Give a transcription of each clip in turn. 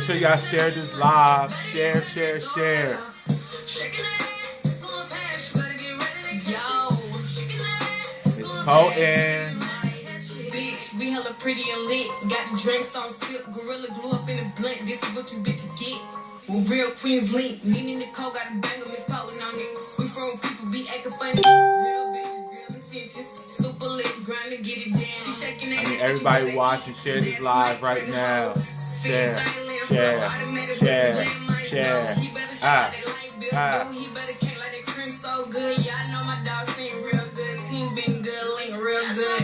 sure y'all share this live. Share, share, share. It's potent. We hella pretty and lit. Got the drinks on sip. Gorilla glue up in the blunt. This is what you bitches get. With real queens link. Nene Nicole got a banger, Miss Potent on it. We from people be acting funny. Real bitches, real intentions. Super lit, grind to get it down. She shaking that. I need everybody watching, share this live right now. Share, share, share, share. Ah, ah. He better can't like that cream so good. Yeah, I know my dog sing real good. He been good, link real good.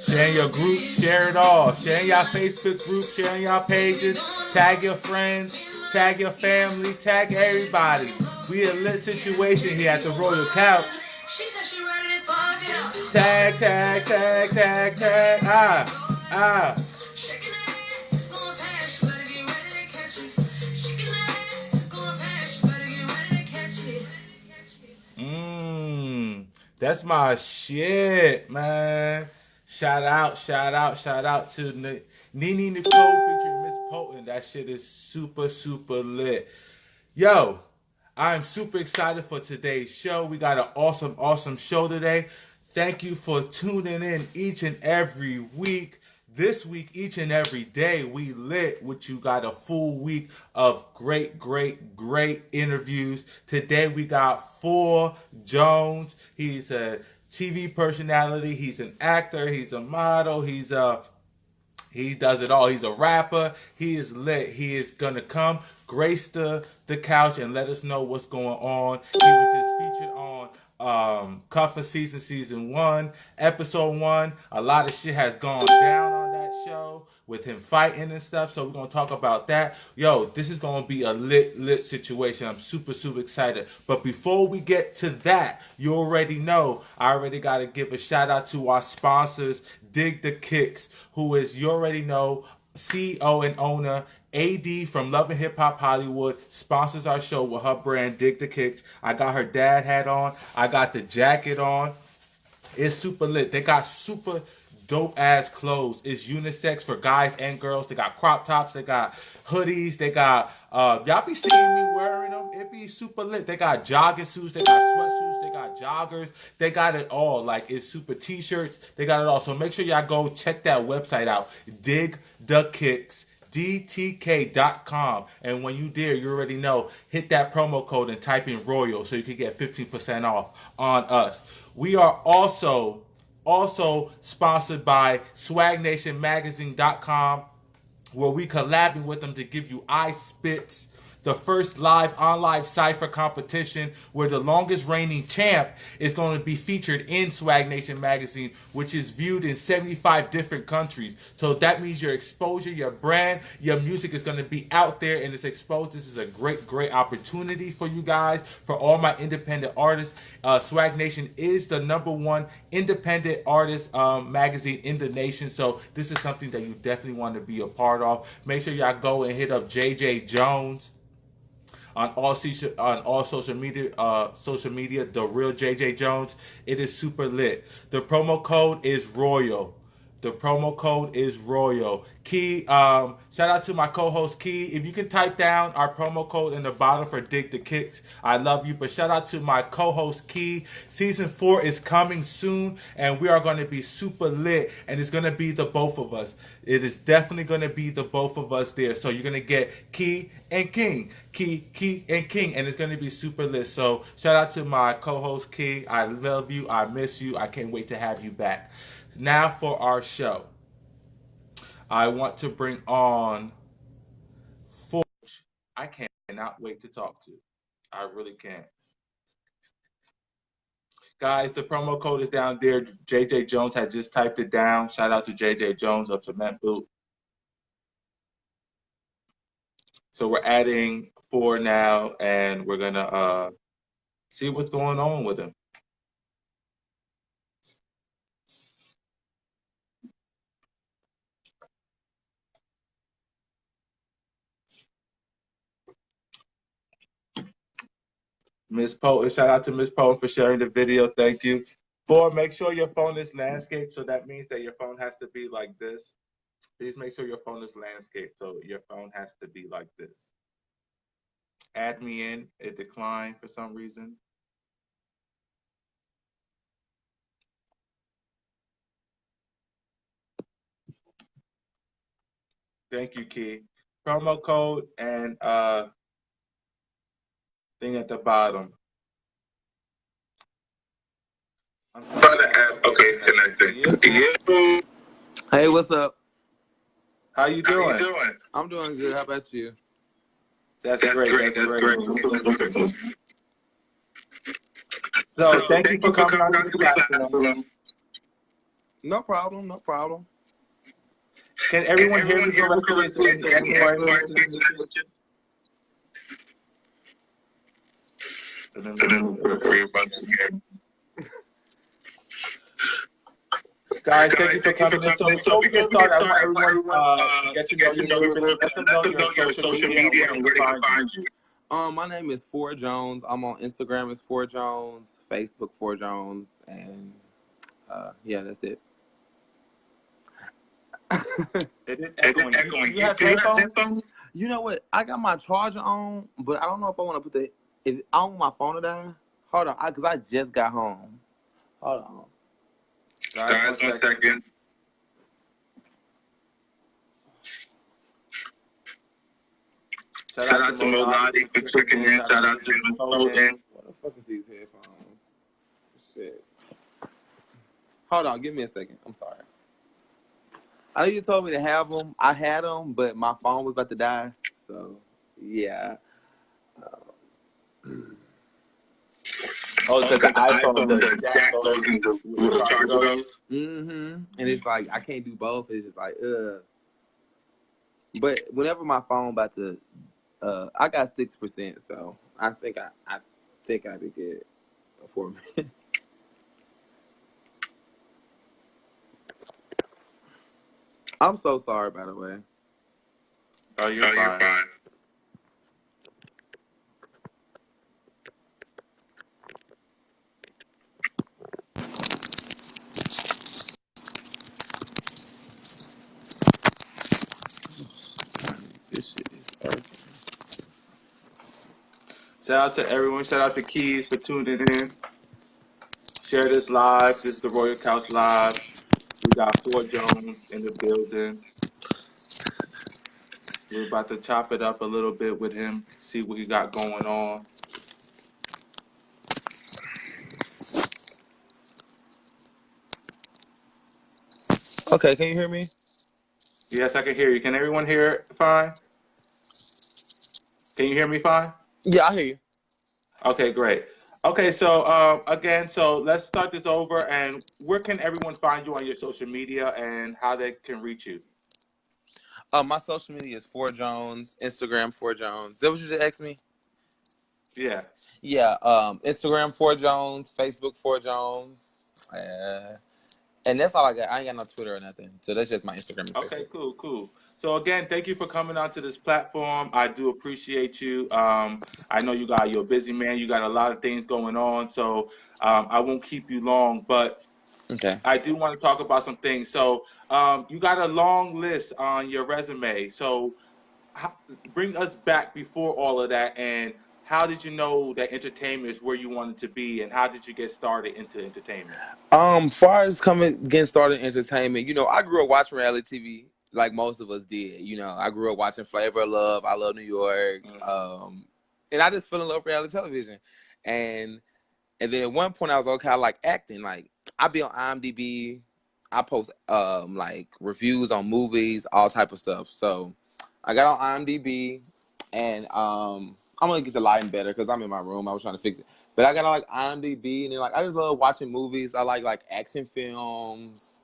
Share your group, share it all. Share y'all Facebook group, share y'all pages. Tag your friends, tag your family, tag everybody. We a lit situation here at the Royal Couch. Tag, tag, tag, tag, tag. Ah, ah. That's my shit, man. Shout out, shout out, shout out to Nene Nicole featuring Miss Potent. That shit is super, super lit. Yo, I'm super excited for today's show. We got an awesome, awesome show today. Thank you for tuning in each and every week. This week, each and every day, we lit with you. Got a full week of great, great, great interviews. Today, we got Phor Jones. He's a TV personality. He's an actor. He's a model. He does it all. He's a rapper. He is lit. He is gonna come grace the couch and let us know what's going on. He was just featured on Cuffin season 1, episode 1. A lot of shit has gone down on that show with him fighting and stuff. So we're gonna talk about that. Yo, this is gonna be a lit situation. I'm super, super excited. But before we get to that, you already know I already gotta give a shout out to our sponsors, Dig the Kicks, who is, you already know, CEO and owner AD from Love and Hip Hop Hollywood, sponsors our show with her brand Dig the Kicks. I got her dad hat on. I got the jacket on. It's super lit. They got super dope ass clothes. It's unisex for guys and girls. They got crop tops. They got hoodies. They got y'all be seeing me wearing them. It be super lit. They got jogging suits. They got sweatsuits. They got joggers. They got it all. Like, it's super t-shirts. They got it all. So make sure y'all go check that website out. Dig the Kicks. DTK.com, and when you there, you already know, hit that promo code and type in Royal so you can get 15% off on us. We are also sponsored by SwagNationMagazine.com, where we collabing with them to give you I Spits, the first live cipher competition where the longest reigning champ is going to be featured in Swag Nation magazine, which is viewed in 75 different countries. So that means your exposure, your brand, your music is going to be out there and it's exposed. This is a great, great opportunity for you guys, for all my independent artists. Swag Nation is the #1 independent artist magazine in the nation. So this is something that you definitely want to be a part of. Make sure y'all go and hit up JJ Jones on all social media, the real JJ Jones. It is super lit. The promo code is Royal. The promo code is Royal. Key, shout out to my co-host Key. If you can type down our promo code in the bottom for Dig the Kicks, I love you. But shout out to my co-host Key. Season 4 is coming soon, and we are going to be super lit, and it's going to be the both of us. It is definitely going to be the both of us there. So you're going to get Key and King. Key and King, and it's going to be super lit. So shout out to my co-host Key. I love you. I miss you. I can't wait to have you back. Now for our show, I want to bring on Phor. I cannot wait to talk to. I really can't. Guys, the promo code is down there. JJ Jones had just typed it down. Shout out to JJ Jones of Cement Boot. So we're adding Phor now, and we're going to see what's going on with him. Miss Potent, shout out to Miss Potent for sharing the video. Thank you. Four, make sure your phone is landscape. So that means that your phone has to be like this. Please make sure your phone is landscape. So your phone has to be like this. Add me in. It declined for some reason. Thank you, Key. Promo code and thing at the bottom. I'm trying to add. Okay, it's connecting. Hey, what's up? How you doing? I'm doing good. How about you? That's great. So thank you for coming on to the platform. No problem. Can everyone hear me correctly? Is there any more Guys, thank you for coming in. So before we get started, I want everyone to get to know you a little bit. Let them know your social media and where they can find you. My name is Phor Jones. I'm on Instagram as Phor Jones, Facebook Phor Jones, and yeah, that's it. It is echoing. You have headphones? You know what? I got my charger on, but I don't know if I want to put if I want my phone to die. Hold on, because I just got home. Hold on. Guys, 1 second. Shout out to Molody for clicking in. Shout out to Contestant. What the fuck is these headphones? Shit. Hold on, give me a second. I'm sorry. I know you told me to have them. I had them, but my phone was about to die. So, yeah. Oh, because the iPhone, the jack goes into the charger goes. And it's like, I can't do both. It's just like, But whenever my phone about to, I got 6%, so I think I be good for a minute. I'm so sorry, by the way. Oh, you're fine. This shit is perfect. Shout out to everyone. Shout out to Keys for tuning in. Share this live. This is the Royal Couch Live. We got Phor Jones in the building. We're about to chop it up a little bit with him, see what he got going on. Okay, can you hear me? Yes, I can hear you. Can everyone hear it fine? Can you hear me fine? Yeah, I hear you. Okay, great. Okay, so again, so let's start this over. And where can everyone find you on your social media and how they can reach you? My social media is Phor Jones, Instagram Phor Jones. Is that what you just asked me? Yeah. Yeah, Instagram Phor Jones, Facebook Phor Jones, and that's all I got. I ain't got no Twitter or nothing, so that's just my Instagram and Okay, Facebook. cool. So again, thank you for coming onto this platform. I do appreciate you. I know you're a busy man. You got a lot of things going on, so I won't keep you long. But Okay. I do want to talk about some things. So you got a long list on your resume. So bring us back before all of that, and how did you know that entertainment is where you wanted to be, and how did you get started into entertainment? Far as getting started in entertainment, I grew up watching reality TV like most of us did. I grew up watching Flavor of Love, I Love New York, and I just fell in love with reality television. And then at one point I was okay, I like acting. Like I be on IMDb, I post like reviews on movies, all type of stuff. So I got on IMDb, and I'm gonna get the lighting better because I'm in my room. I was trying to fix it. But I got on like IMDb, and then like I just love watching movies. I like action films,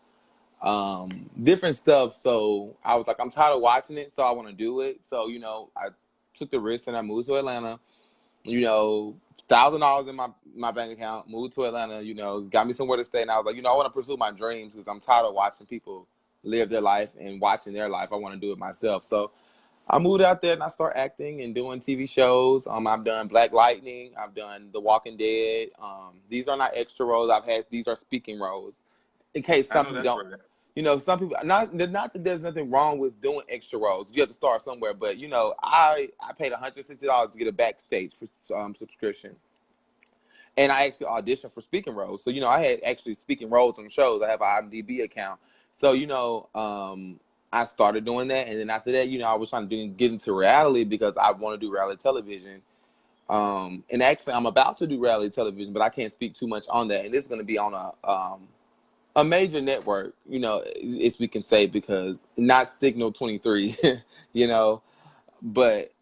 different stuff. So I was like, I'm tired of watching it, so I want to do it. So I took the risk and I moved to Atlanta. $1,000 in my bank account. Moved to Atlanta. Got me somewhere to stay, and I was like, I want to pursue my dreams because I'm tired of watching people live their life and watching their life. I want to do it myself. So I moved out there and I started acting and doing TV shows. I've done Black Lightning. I've done The Walking Dead. These are not extra roles I've had. These are speaking roles. In case I some know people that's don't, right. some people not that there's nothing wrong with doing extra roles. You have to start somewhere, but I paid $160 to get a backstage for subscription, and I actually auditioned for speaking roles. So I had actually speaking roles on shows. I have an IMDb account, so I started doing that, and then after that, I was trying to get into reality because I want to do reality television. And actually, I'm about to do reality television, but I can't speak too much on that. And it's going to be on a major network, as we can say, because not Signal 23, But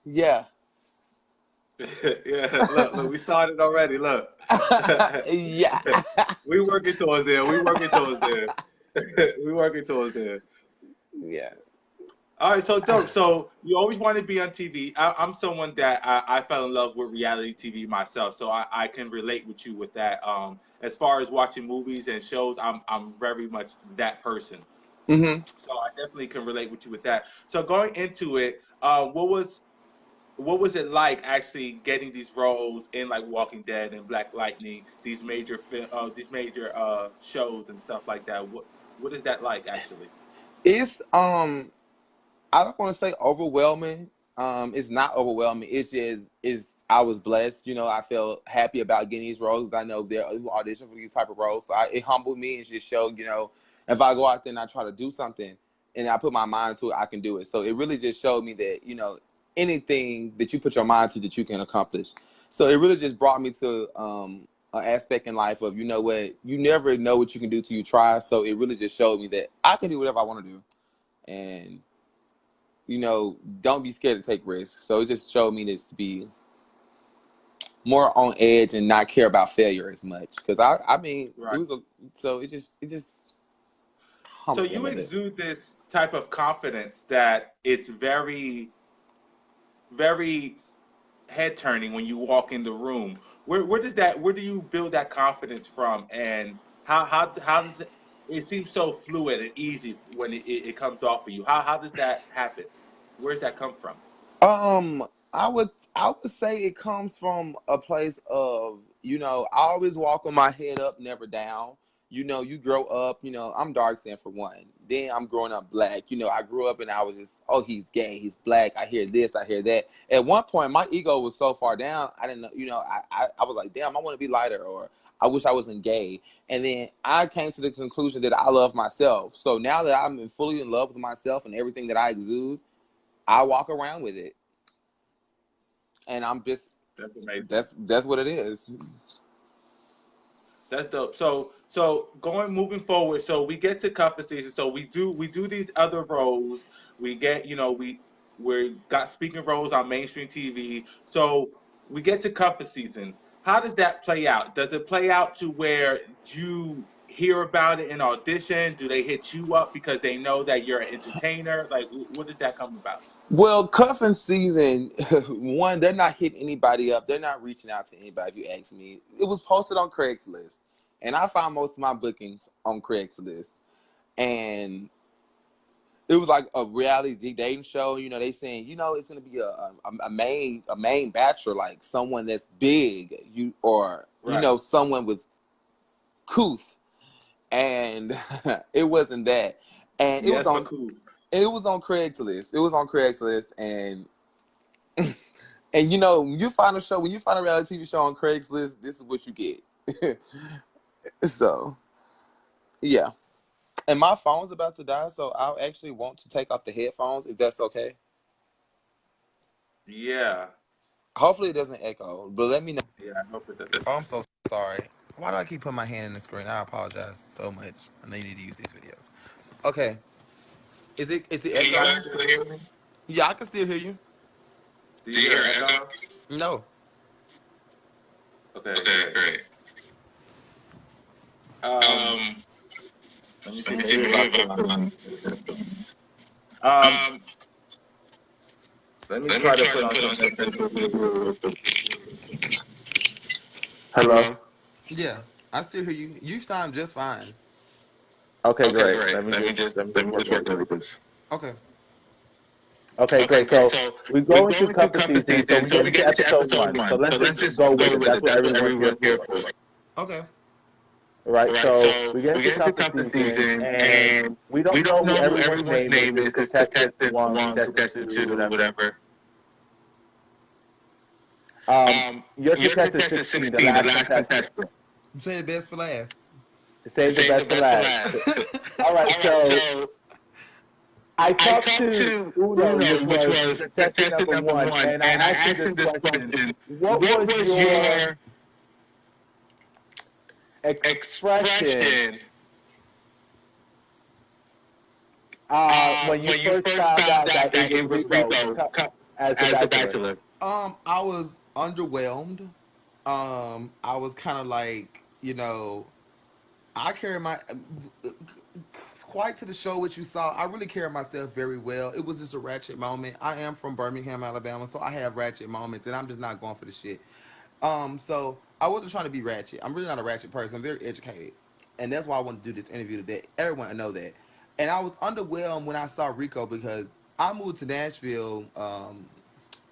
yeah, Yeah, look, we started already. Look, yeah, we working towards there. We working towards there. We working towards there. yeah. All right, so dope. So you always wanted to be on TV. I'm someone that I fell in love with reality TV myself, so I can relate with you with that. As far as watching movies and shows, I'm very much that person. Hmm. So I definitely can relate with you with that. So going into it, what was it like actually getting these roles in like Walking Dead and Black Lightning, these major shows and stuff like that? What is that like actually? It's I don't want to say overwhelming. It's not overwhelming. It's just is I was blessed. I felt happy about getting these roles. I know they're audition for these type of roles. So it humbled me and just showed, if I go out there and I try to do something and I put my mind to it, I can do it. So it really just showed me that, anything that you put your mind to that you can accomplish. So it really just brought me to an aspect in life of, what, you never know what you can do till you try. So it really just showed me that I can do whatever I want to do. And don't be scared to take risks. So it just showed me this to be more on edge and not care about failure as much. Because I mean, Right. it just So humbled me a you little bit. exude this type of confidence that it's very, very head turning when you walk in the room. Where do you build that confidence from, and how does it seems so fluid and easy when it comes off of you? How does that happen? Where does that come from? Um, I would say it comes from a place of, I always walk with my head up, never down. You grow up, I'm dark skinned for one. Then I'm growing up black. I grew up and I was just, oh, he's gay, he's black. I hear this, I hear that. At one point, my ego was so far down, I didn't know, I was like, damn, I want to be lighter, or I wish I wasn't gay. And then I came to the conclusion that I love myself. So now that I'm fully in love with myself and everything that I exude, I walk around with it, and I'm just That's amazing. that's what it is. That's dope. So moving forward, so we get to cuffing season. So we do these other roles. We get we got speaking roles on mainstream TV. So we get to cuffing season. How does that play out? Does it play out to where you hear about it in audition? Do they hit you up because they know that you're an entertainer? Like, what does that come about? Well, cuffing season one, they're not hitting anybody up. They're not reaching out to anybody. If you ask me, it was posted on Craigslist, and I found most of my bookings on Craigslist, and it was like a reality dating show. They saying, it's gonna be a main bachelor, like someone that's big, or Right. someone with couth, and it wasn't that, and it was Yes, for on cool. it was on Craigslist. It was on Craigslist, and when you find a reality TV show on Craigslist, this is what you get. So yeah, and my phone's about to die, so I'll actually want to take off the headphones if that's okay. Yeah. Hopefully it doesn't echo, but let me know. Yeah. I hope it doesn't. Oh, I'm so sorry. Why do I keep putting my hand in the screen? I apologize so much. I know you need to use these videos. Okay, is it Can you echoing? guys still hear me? Yeah, I can still hear you. Do you hear an echo? No. Okay, great. Um, Let me see. Maybe if I put on headphones. Um, Let me try to put on some headphones. Hello. Yeah, I still hear you. You sound just fine. Okay, great. Let me just work with this. Okay. Okay, great. So we go into Cuffin season. So we get into episode 1. So let's just go with it. That's what everyone's here for. Okay. Right. So we get into Cuffin season, and we don't know who everyone's name is. It's contestant 1, contestant 2, whatever. Your contestant 16, the last contestant. You say the best for last. Save the best for last. All right, so I talked to Uno, which was contestant number 1, and I asked him this question. What was your expression when you first found out that it was Rico as the Bachelor? I was underwhelmed. I was kind of like, I carry my quite to the show. What you saw, I really carry myself very well. It was just a ratchet moment. I am from Birmingham, Alabama, so I have ratchet moments, and I'm just not going for the shit. So I wasn't trying to be ratchet. I'm really not a ratchet person. I'm very educated, and that's why I want to do this interview today. Everyone to know that. And I was underwhelmed when I saw Rico because I moved to Nashville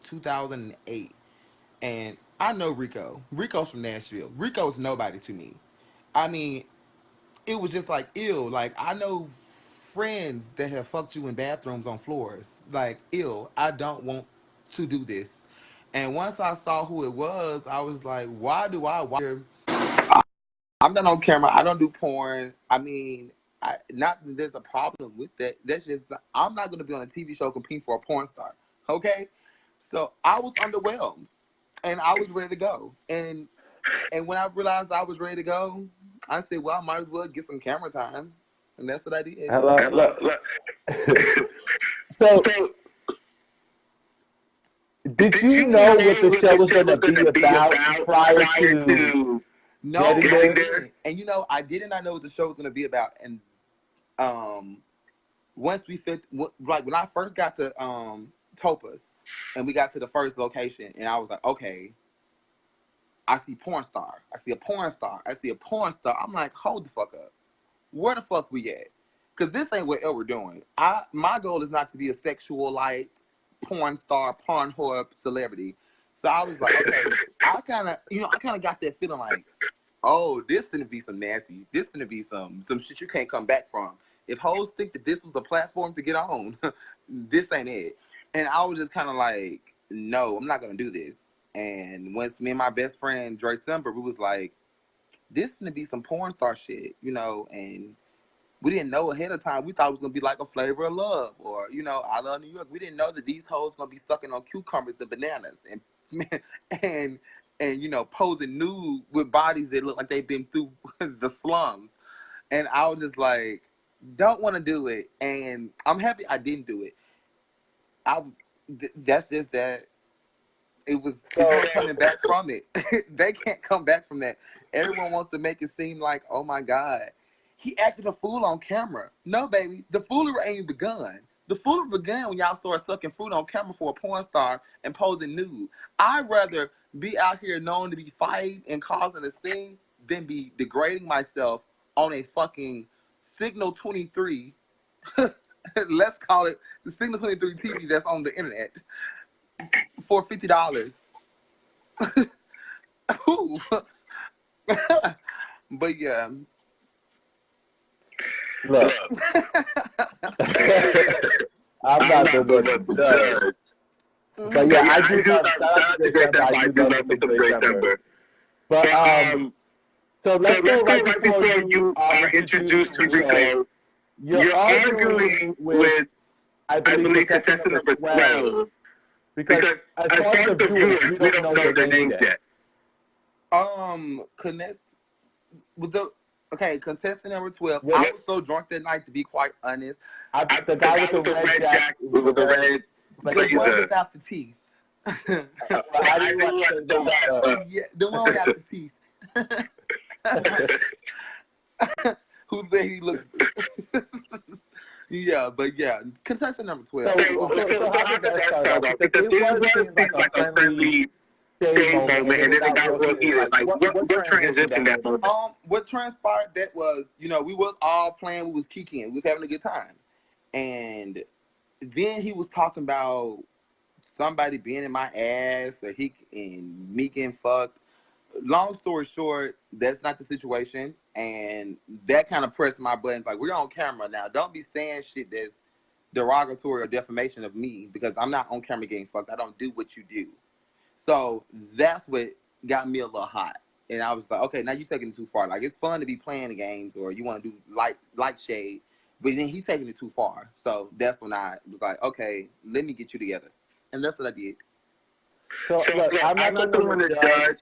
2008, and I know Rico. Rico's from Nashville. Rico's nobody to me. I mean, it was just like ill. Like, I know friends that have fucked you in bathrooms on floors. Like, ill. I don't want to do this. And once I saw who it was, I was like, why do I watch? I'm not on camera. I don't do porn. I mean, not that there's a problem with that. That's just, I'm not going to be on a TV show competing for a porn star. Okay? So I was underwhelmed. And I was ready to go. And when I realized I was ready to go, I said, well, I might as well get some camera time. And that's what I did. Hello. So, did you know what the show was going to be about prior to No, getting there? And I did not know what the show was going to be about. And once when I first got to Topaz, and we got to the first location, and I was like, okay, I see porn star. I see a porn star. I see a porn star. I'm like, hold the fuck up. Where the fuck we at? Because this ain't what we're doing. My goal is not to be a sexualite, porn star, porn whore celebrity. So I was like, okay, I kind of got that feeling like, oh, this gonna be some nasty. This gonna be some shit you can't come back from. If hoes think that this was a platform to get on, this ain't it. And I was just kind of like, no, I'm not going to do this. And once me and my best friend, Dre Simber, we was like, this is going to be some porn star shit, and we didn't know ahead of time. We thought it was going to be like a Flavor of Love or, I Love New York. We didn't know that these hoes going to be sucking on cucumbers and bananas and posing nude with bodies that look like they've been through the slums. And I was just like, don't want to do it. And I'm happy I didn't do it. That's just that. It's not coming back from it. They can't come back from that. Everyone wants to make it seem like, oh my God, he acted a fool on camera. No, baby, the foolery ain't even begun. The foolery begun when y'all start sucking fruit on camera for a porn star and posing nude. I'd rather be out here known to be fighting and causing a scene than be degrading myself on a fucking Signal 23. Let's call it the Signal 23 TV that's on the internet for $50. But yeah. Look, I'm not the one judge. But yeah, I do love I do love me some Great December. But so let's go right before you are introduced to Rico. You're arguing with, I believe, contestant number 12. Because as far as the viewers, we don't know their names yet. Contestant number 12. Yeah. I was so drunk that night, to be quite honest. The guy with the red jacket, with the red blazer. The one without the teeth. I didn't want to say yeah, the one without the teeth. Who said he looked? Yeah, but yeah, contestant number 12. So how did that start off? Because it was like a friendly moment, and then it got real heated. Like, what transitioned that moment? What transpired, that was, we was all playing, we was kicking, we was having a good time. And then he was talking about somebody being in my ass or he and me getting fucked. Long story short, that's not the situation, and that kind of pressed my buttons. Like, we're on camera now. Don't be saying shit that's derogatory or defamation of me because I'm not on camera getting fucked. I don't do what you do. So that's what got me a little hot. And I was like, okay, now you're taking it too far. Like, it's fun to be playing the games or you want to do light shade, but then he's taking it too far. So that's when I was like, okay, let me get you together. And that's what I did. So look, I'm not the one to judge.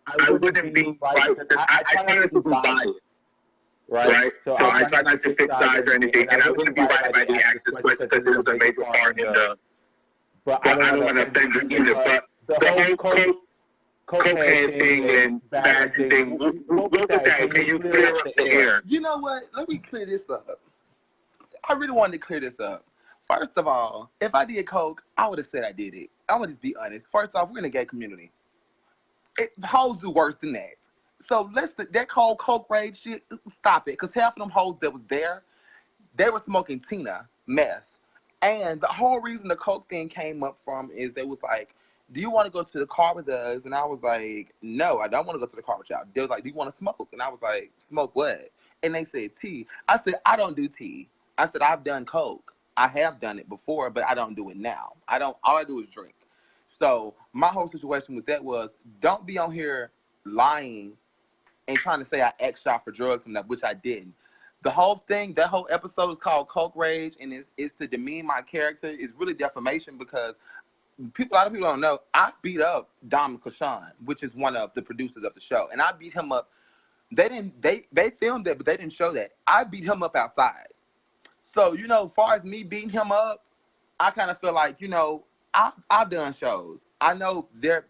I wouldn't be right. I try not to be biased, right? So I try not to pick sides or anything, and I wouldn't be right if I didn't ask this question because this is a major part in the. But I don't want to offend you either. But the whole cocaine thing and bashing thing, what was that? Can you clear up the air? You know what? Let me clear this up. I really wanted to clear this up. First of all, if I did coke, I would have said I did it. I'm gonna just be honest. First off, we're in a gay community. Hoes do worse than that. So that whole coke rage shit, stop it. Because half of them hoes that was there, they were smoking Tina, meth. And the whole reason the coke thing came up from is they was like, do you want to go to the car with us? And I was like, no, I don't want to go to the car with y'all. They was like, do you want to smoke? And I was like, smoke what? And they said tea. I said, I don't do tea. I said, I've done coke. I have done it before, but I don't do it now. All I do is drink. So my whole situation with that was, don't be on here lying and trying to say I asked y'all for drugs from that, which I didn't. The whole thing, that whole episode is called Coke Rage, and it's to demean my character. It's really defamation because a lot of people don't know, I beat up Dom Kashan, which is one of the producers of the show, and I beat him up. They filmed it, but they didn't show that. I beat him up outside. So, as far as me beating him up, I kind of feel like, I've done shows. I know they're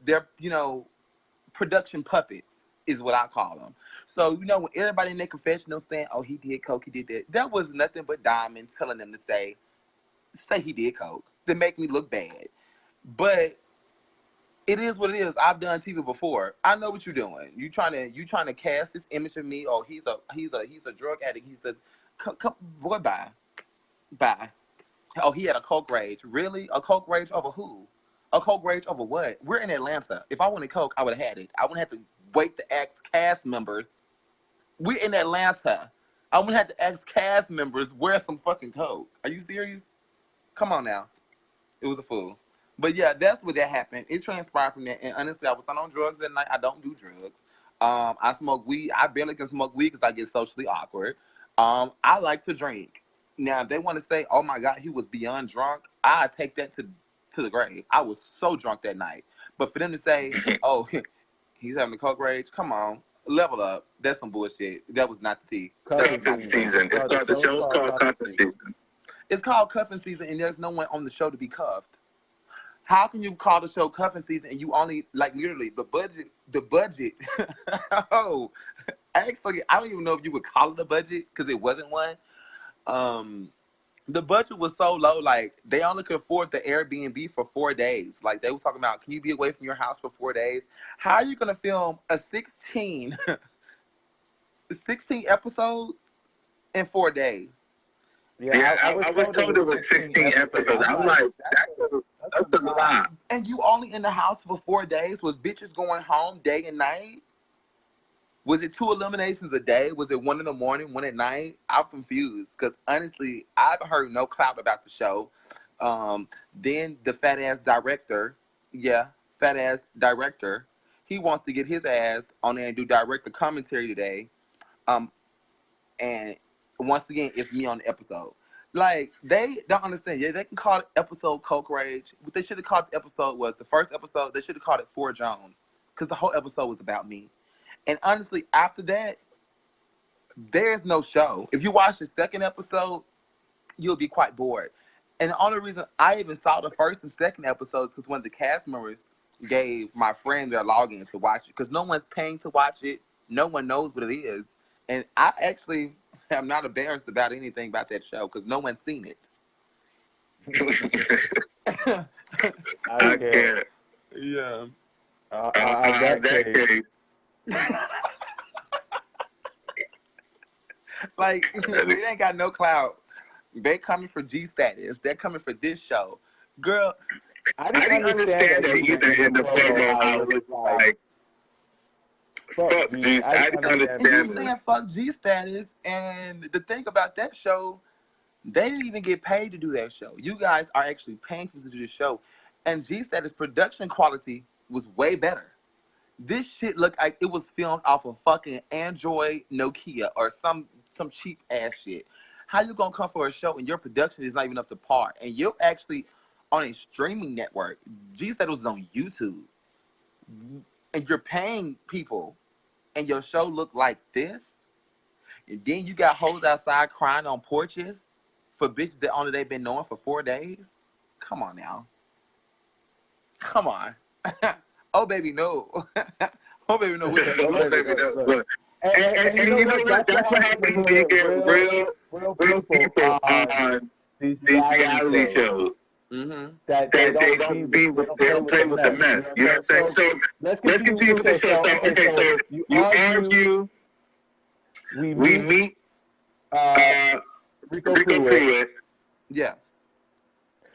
production puppets is what I call them. So, when everybody in their confessional saying, oh, he did coke, he did that was nothing but Diamond telling them to say he did coke to make me look bad. But it is what it is. I've done TV before. I know what you're doing. You trying to cast this image of me. Oh, he's a drug addict. Boy, bye. Oh, he had a coke rage. Really? A coke rage over who? A coke rage over what? We're in Atlanta. If I wanted coke, I would have had it. I wouldn't have to wait to ask cast members. We're in Atlanta. I wouldn't have to ask cast members where's some fucking coke. Are you serious? Come on now. It was a fool. But yeah, that's what that happened. It transpired from that. And honestly, I was not on drugs that night. I don't do drugs. I smoke weed. I barely can smoke weed because I get socially awkward. I like to drink. Now, if they want to say, oh my God, he was beyond drunk, I take that to the grave. I was so drunk that night. But for them to say, oh, he's having a coke rage, come on, level up. That's some bullshit. That was not the tea. Cuffin season. The show's called Cuffin season. It's called Cuffin season, and there's no one on the show to be cuffed. How can you call the show Cuffin season and you only, like, literally, the budget, oh, actually, I don't even know if you would call it a budget because it wasn't one. The budget was so low, like, they only could afford the Airbnb for 4 days. Like, they was talking about, can you be away from your house for 4 days? How are you going to film a 16 episodes in 4 days? Yeah, I was told it was 16 episodes. I'm like, that's a lot. And you only in the house for 4 days? Was bitches going home day and night? Was it 2 eliminations a day? Was it 1 in the morning, 1 at night? I'm confused because honestly, I've heard no clout about the show. Then the fat ass director, he wants to get his ass on there and do director commentary today. And once again, it's me on the episode. Like, they don't understand. Yeah, they can call it episode Coke Rage. What they should have called the episode was, the first episode, they should have called it Phor Jones. Because the whole episode was about me. And honestly, after that, there's no show. If you watch the second episode, you'll be quite bored. And the only reason I even saw the first and second episodes because one of the cast members gave my friend their login to watch it. Because no one's paying to watch it. No one knows what it is. And I actually am not embarrassed about anything about that show because no one's seen it. I can't. Yeah. That case. Like, it ain't got no clout. They coming for G status. They're coming for this show. Girl, I didn't understand that either in the promo how it was like, fuck G. I didn't understand and you saying fuck G status, and the thing about that show, they didn't even get paid to do that show. You guys are actually paying people to do the show, and G status production quality was way better. This shit looked like it was filmed off of fucking Android Nokia or some cheap ass shit. How you gonna come for a show and your production is not even up to par, and you're actually on a streaming network? G said it was on YouTube, and you're paying people, and your show looked like this. And then you got hoes outside crying on porches for bitches that only they've been knowing for 4 days. Come on now. Come on. Oh baby, no. Oh baby, no. Oh baby, no. And you know what? That's what happens when you get real people on these reality shows. Mm-hmm. That they don't play with the mess. You know what I'm saying? So let's continue with the show. Okay, so you argue. We meet Rico Pruitt. Yeah.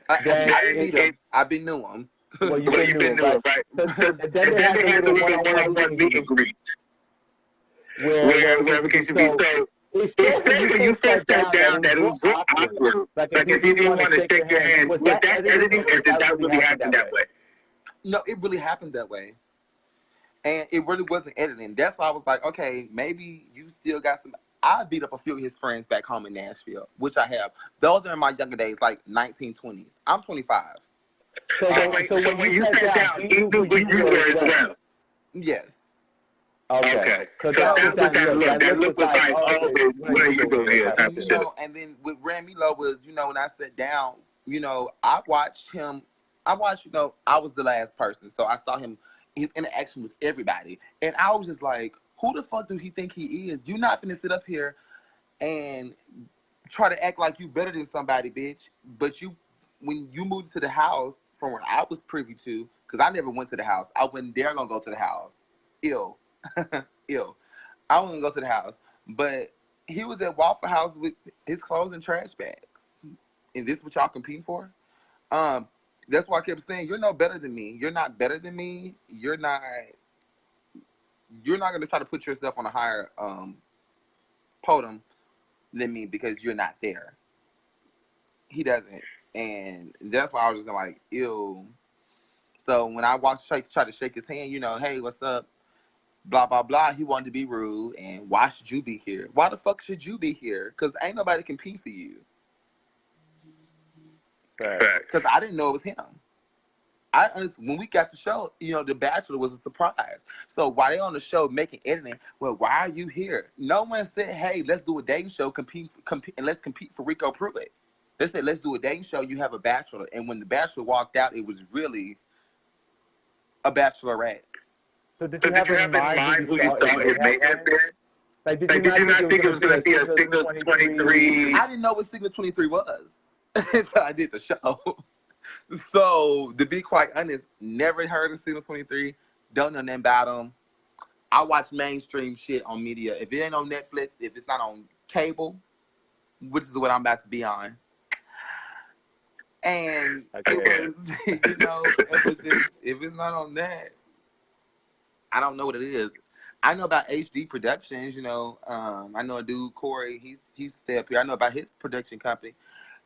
I've been new him. Well, you've been new him, right? And then they had the one-on-one meet and greet. Where we can be so. When you first sat down, that it was awkward. Like if he didn't want to shake your hand, was that editing or did that really happen that way? No, it really happened that way. And it really wasn't editing. That's why I was like, okay, maybe you still got some. I beat up a few of his friends back home in Nashville, which I have. Those are in my younger days, like 1920s. I'm 25. So when you sat down, he knew who you were as well. Yes. Okay. So that look was like, oh, what are you doing here? And, and then with Remy Lowe was, when I sat down, I watched him. I was the last person. So I saw his interaction with everybody. And I was just like, who the fuck do he think he is? You're not finna sit up here and try to act like you better than somebody, bitch. But when you moved to the house from where I was privy to, because I never went to the house. I wasn't there gonna go to the house. Ill. I wasn't gonna go to the house. But he was at Waffle House with his clothes and trash bags. And this what y'all competing for? That's why I kept saying, you're no better than me. You're not better than me. You're not gonna try to put yourself on a higher podium than me because you're not there. He doesn't. And that's why I was just like, ew. So when I watched Shake try to shake his hand, hey, what's up? Blah, blah, blah. He wanted to be rude. And why should you be here? Why the fuck should you be here? Because ain't nobody compete for you. Because I didn't know it was him. When we got the show, The Bachelor was a surprise. So while they on the show making editing, well, why are you here? No one said, hey, let's do a dating show, compete, and let's compete for Rico Pruitt. They said, let's do a dating show. You have a bachelor. And when the bachelor walked out, it was really a bachelorette. So did you have in mind who you thought it may have been? Like, did you not think it was going to be a Signal 23? I didn't know what Signal 23 was. So I did the show. So, to be quite honest, never heard of Signal 23. Don't know nothing about them. I watch mainstream shit on media. If it ain't on Netflix, if it's not on cable, which is what I'm about to be on. And it was, if it's not on that, I don't know what it is. I know about HD Productions, I know a dude, Corey, he's stay up here. I know about his production company.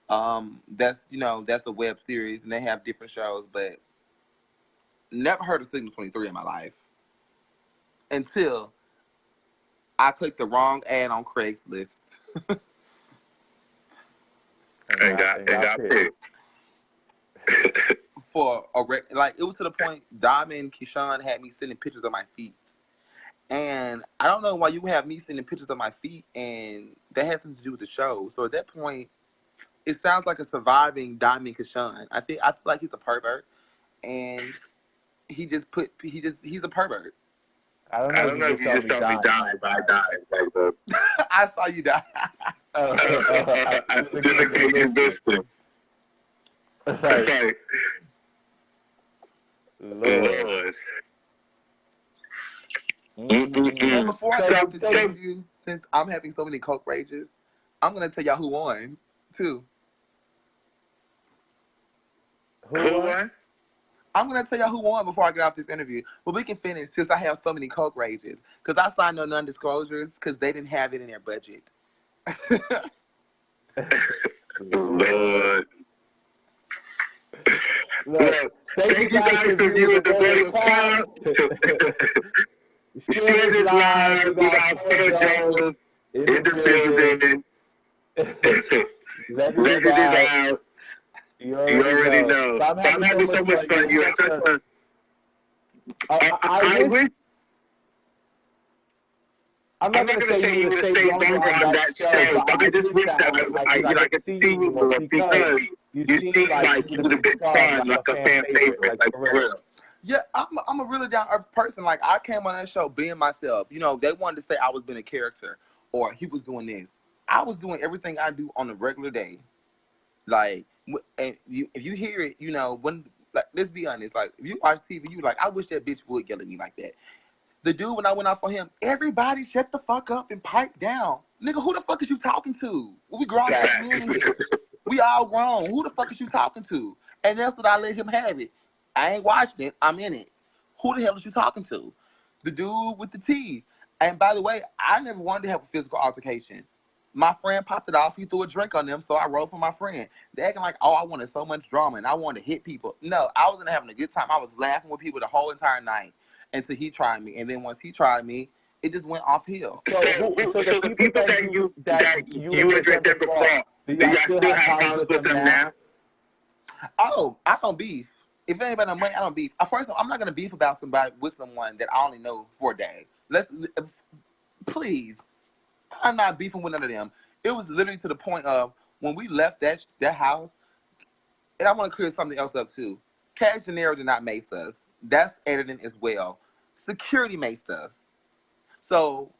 That's a web series and they have different shows, but never heard of Signal 23 in my life until I clicked the wrong ad on Craigslist. and got picked. For it was to the point Diamond Keyshawn had me sending pictures of my feet. And I don't know why you have me sending pictures of my feet, and that has something to do with the show. So at that point, it sounds like a surviving Diamond Keyshawn. I feel like he's a pervert, and he's a pervert. I don't know if you just saw me die, but I died. I saw you die. I didn't get this thing. Right. Lord. And before I get to tell you, since I'm having so many coke rages, I'm gonna tell y'all who won. too. Who won? I'm gonna tell y'all who won before I get off this interview, but we can finish since I have so many coke rages. Cause I signed no non-disclosures because they didn't have it in their budget. Lord. Look, thank you guys for viewing the Royal Cloud. Share this live. We got Phor Jones in the building. Let it out. You already know. So I'm having so much fun. You're such a... I wish... I'm not going to say you would stay longer on that show, but I just wish that I could see you more because you seem like you would have been fun, like a fan favorite, like for real. Yeah, I'm a really down-to-earth person. Like, I came on that show being myself. You know, they wanted to say I was being a character or he was doing this. I was doing everything I do on a regular day. Like, and if you hear it, you know, when, like, let's be honest, like, if you watch TV, you like, I wish that bitch would yell at me like that. The dude, when I went out for him, everybody shut the fuck up and pipe down. Nigga, who the fuck is you talking to? We grown men in here. We all grown. Who the fuck is you talking to? And that's what I let him have it. I ain't watching it. I'm in it. Who the hell is you talking to? The dude with the teeth. And by the way, I never wanted to have a physical altercation. My friend popped it off. He threw a drink on them, so I rolled for my friend. They acting like, oh, I wanted so much drama and I wanted to hit people. No, I wasn't having a good time. I was laughing with people the whole entire night until he tried me. And then once he tried me, it just went off hill. So the people that you addressed them before, do y'all still have problems with them now? Oh, I don't beef. If anybody knows money, I don't beef. First of all, I'm not gonna beef about somebody with someone that I only know for a day. Please, I'm not beefing with none of them. It was literally to the point of when we left that house, and I want to clear something else up too. Cash Gennaro did not mace us. That's editing as well. Security maced us. So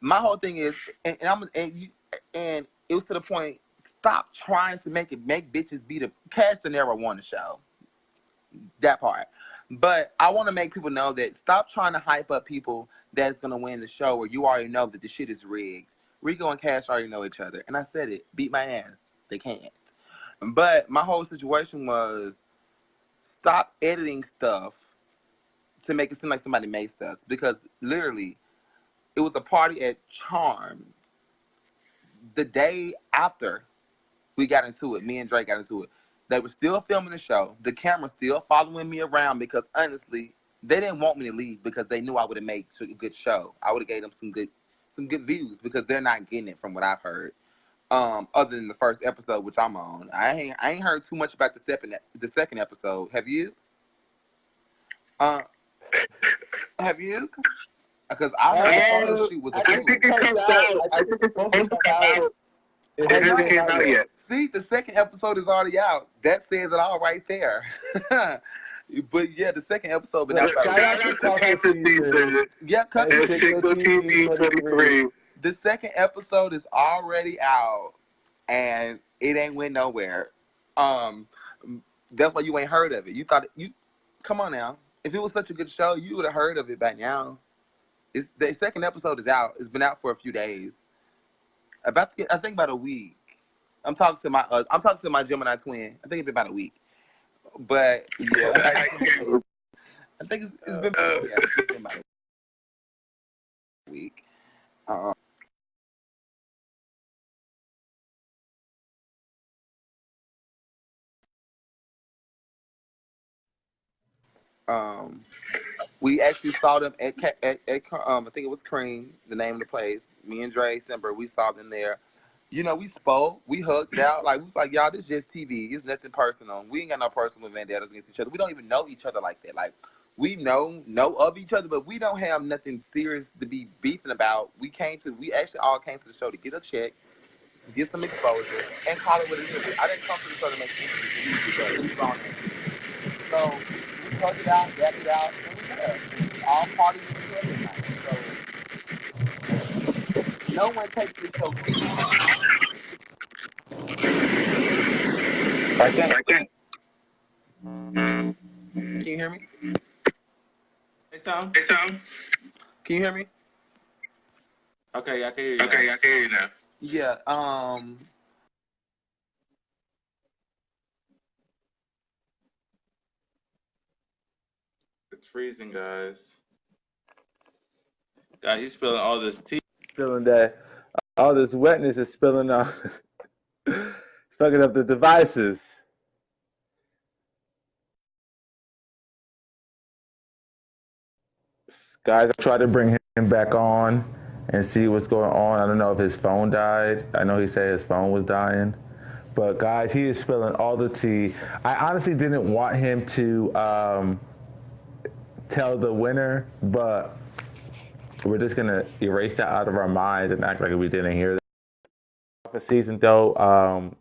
my whole thing is, and it was to the point. Stop trying to make bitches be the Cash Gennaro won the show. That part. But I want to make people know that stop trying to hype up people that's going to win the show where you already know that the shit is rigged. Rico and Cash already know each other. And I said it. Beat my ass. They can't. But my whole situation was stop editing stuff to make it seem like somebody maced us. Because literally, it was a party at Charms the day after we got into it. Me and Drake got into it. They were still filming the show. The camera still following me around because honestly, they didn't want me to leave because they knew I would have made a good show. I would have gave them some good views because they're not getting it from what I've heard. Other than the first episode, which I'm on, I ain't heard too much about the second episode. Have you? Have you? Because I heard the photo shoot was. I think it comes out. I think it's supposed to come out. It hasn't came out yet. See, the second episode is already out. That says it all right there. But yeah, the second episode. But the second episode is already out, and it ain't went nowhere. That's why you ain't heard of it. You thought come on now. If it was such a good show, you would have heard of it by now. The second episode is out. It's been out for a few days. I think about a week. I'm talking to my Gemini twin. I think it's been about a week. But yeah, I think it's been about a week. We actually saw them at I think it was Cream, the name of the place. Me and Dre Simber, we saw them there. You know, we spoke, we hugged it out. Like, we was like, y'all, this is just TV. It's nothing personal. We ain't got no personal vendettas against each other. We don't even know each other like that. Like, we know of each other, but we don't have nothing serious to be beefing about. We actually all came to the show to get a check, get some exposure, and call it what it is. I didn't come to the show to make music. So, we hugged it out, gapped it out, and we left. All parties were together tonight. So, no one takes this so seriously. I can't. Can you hear me? Hey, Sam. Can you hear me? Okay, I can hear you. Okay, I can hear you now. Yeah. It's freezing, guys. God, he's spilling all this tea. Spilling that. All this wetness is spilling out. Fucking up the devices. Guys, I tried to bring him back on and see what's going on. I don't know if his phone died. I know he said his phone was dying. But guys, he is spilling all the tea. I honestly didn't want him to tell the winner, but we're just gonna erase that out of our minds and act like we didn't hear that. The season though,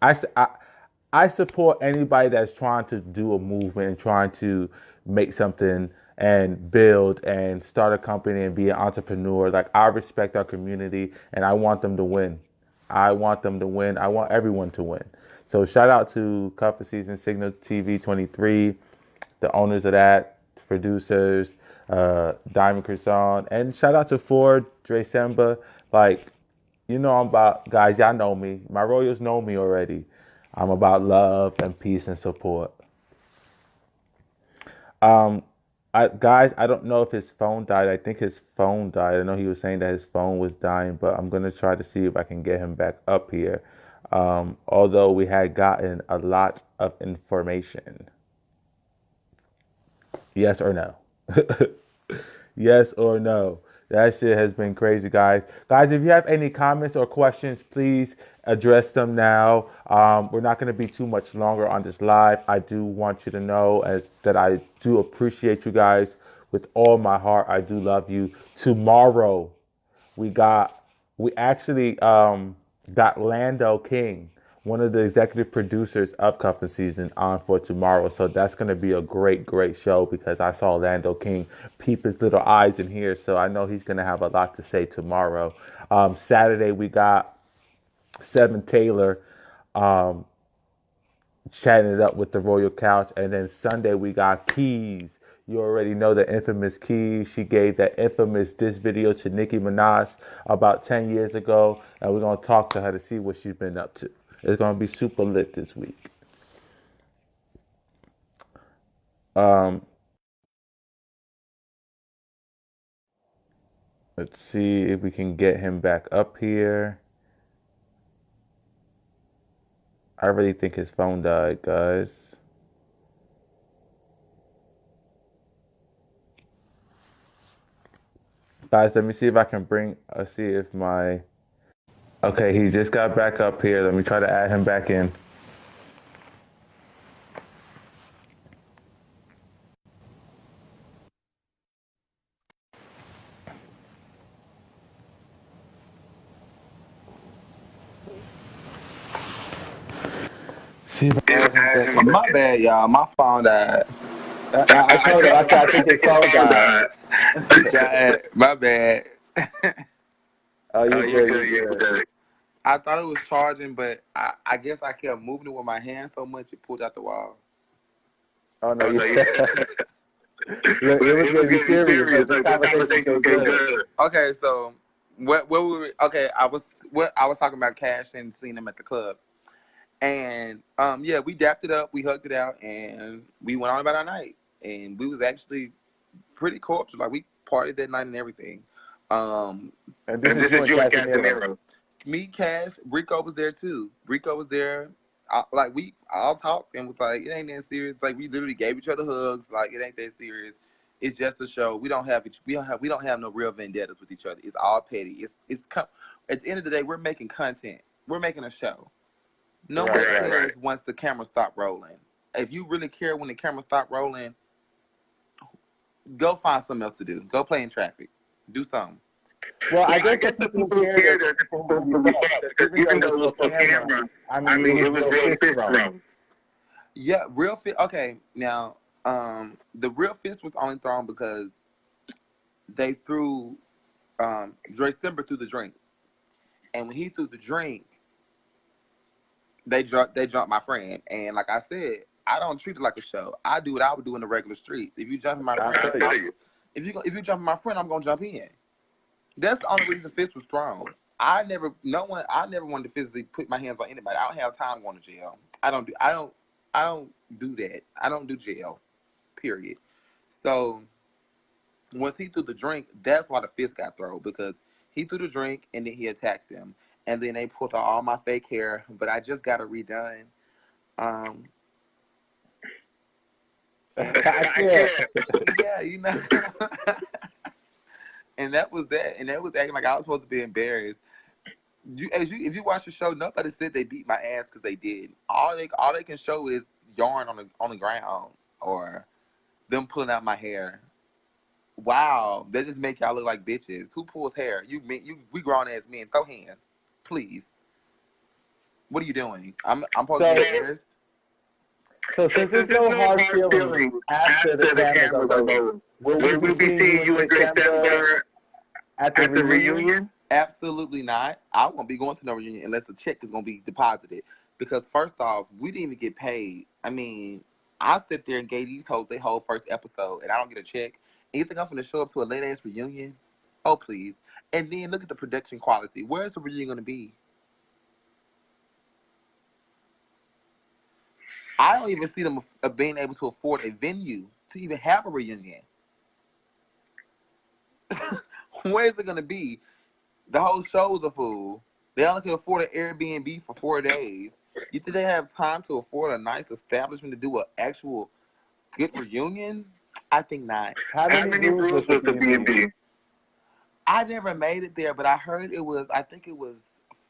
I support anybody that's trying to do a movement and trying to make something and build and start a company and be an entrepreneur. Like, I respect our community and I want them to win. I want them to win. I want everyone to win. So shout out to Cuffin Season, Signal TV 23, the owners of that, producers, Diamond Croissant, and shout out to Phor, Dre Semba. Like, you know, I'm about, guys, y'all know me. My Royals know me already. I'm about love and peace and support. Guys, I don't know if his phone died. I think his phone died. I know he was saying that his phone was dying, but I'm going to try to see if I can get him back up here. Although we had gotten a lot of information. Yes or no? Yes or no? That shit has been crazy, guys. Guys, if you have any comments or questions, please address them now. We're not going to be too much longer on this live. I do want you to know that I do appreciate you guys with all my heart. I do love you. Tomorrow, we actually got Lando King, one of the executive producers of Cuffin Season, on for tomorrow. So that's going to be a great, great show because I saw Lando King peep his little eyes in here. So I know he's going to have a lot to say tomorrow. Saturday, we got Seven Taylor chatting it up with the Royal Couch. And then Sunday, we got Keys. You already know the infamous Keys. She gave that infamous diss video to Nicki Minaj about 10 years ago. And we're going to talk to her to see what she's been up to. It's going to be super lit this week. Let's see if we can get him back up here. I really think his phone died, guys. Guys, let me see if I can see if my... Okay, he just got back up here. Let me try to add him back in. See if I can add him back in. My bad, y'all. My phone died. I told him, I said, I think his phone died. My bad. Oh, you're good. I thought it was charging, but I guess I kept moving it with my hand so much it pulled out the wall. Oh, no, you Look, it was going to be serious. The conversation was good. Okay, so what were we? Okay, I was talking about Cash and seeing him at the club, and yeah, we dapped it up, we hugged it out, and we went on about our night, and we was actually pretty cultured. Like, we partied that night and everything. And this is you and Casimiro. Me, Cash, Rico was there too. Rico was there. We all talked and was like, it ain't that serious. Like, we literally gave each other hugs. Like, it ain't that serious. It's just a show. We don't have no real vendettas with each other. It's all petty. At the end of the day, we're making content. We're making a show. No one cares once the camera stop rolling. If you really care when the camera stop rolling, go find something else to do. Go play in traffic. Do something. Well, I guess the people who care that even though it was for camera, I mean, it was real fist thrown. Yeah, real fist. Okay, now, the real fist was only thrown because they threw, Dre Simber threw the drink. And when he threw the drink, they jumped my friend. And like I said, I don't treat it like a show. I do what I would do in the regular streets. If you jump my friend, if you jump my friend, I'm gonna jump in. That's the only reason fist was thrown. I never wanted to physically put my hands on anybody. I don't have time going to jail. I don't do that. I don't do jail. Period. So once he threw the drink, that's why the fist got thrown, because he threw the drink and then he attacked them. And then they pulled out all my fake hair, but I just got it redone. Um, I can't. yeah, you know. And that was that. And that was acting like I was supposed to be embarrassed. If you watch the show, nobody said they beat my ass because they did. All they can show is yarn on the ground or them pulling out my hair. Wow, that just make y'all look like bitches. Who pulls hair? We grown ass men. Throw hands, please. What are you doing? I'm supposed to be embarrassed. So since there's no hard feelings after the cameras are over, will we be seeing you in December at the reunion? Absolutely not. I won't be going to no reunion unless a check is going to be deposited. Because first off, we didn't even get paid. I mean, I sit there and gave these hoes their whole first episode, and I don't get a check. And you think I'm going to show up to a late-ass reunion? Oh, please. And then look at the production quality. Where's the reunion going to be? I don't even see them being able to afford a venue to even have a reunion. Where is it going to be? The whole show is a fool. They only can afford an Airbnb for 4 days. You think they have time to afford a nice establishment to do an actual good reunion? I think not. How many rooms was the B&B? I never made it there, but I heard I think it was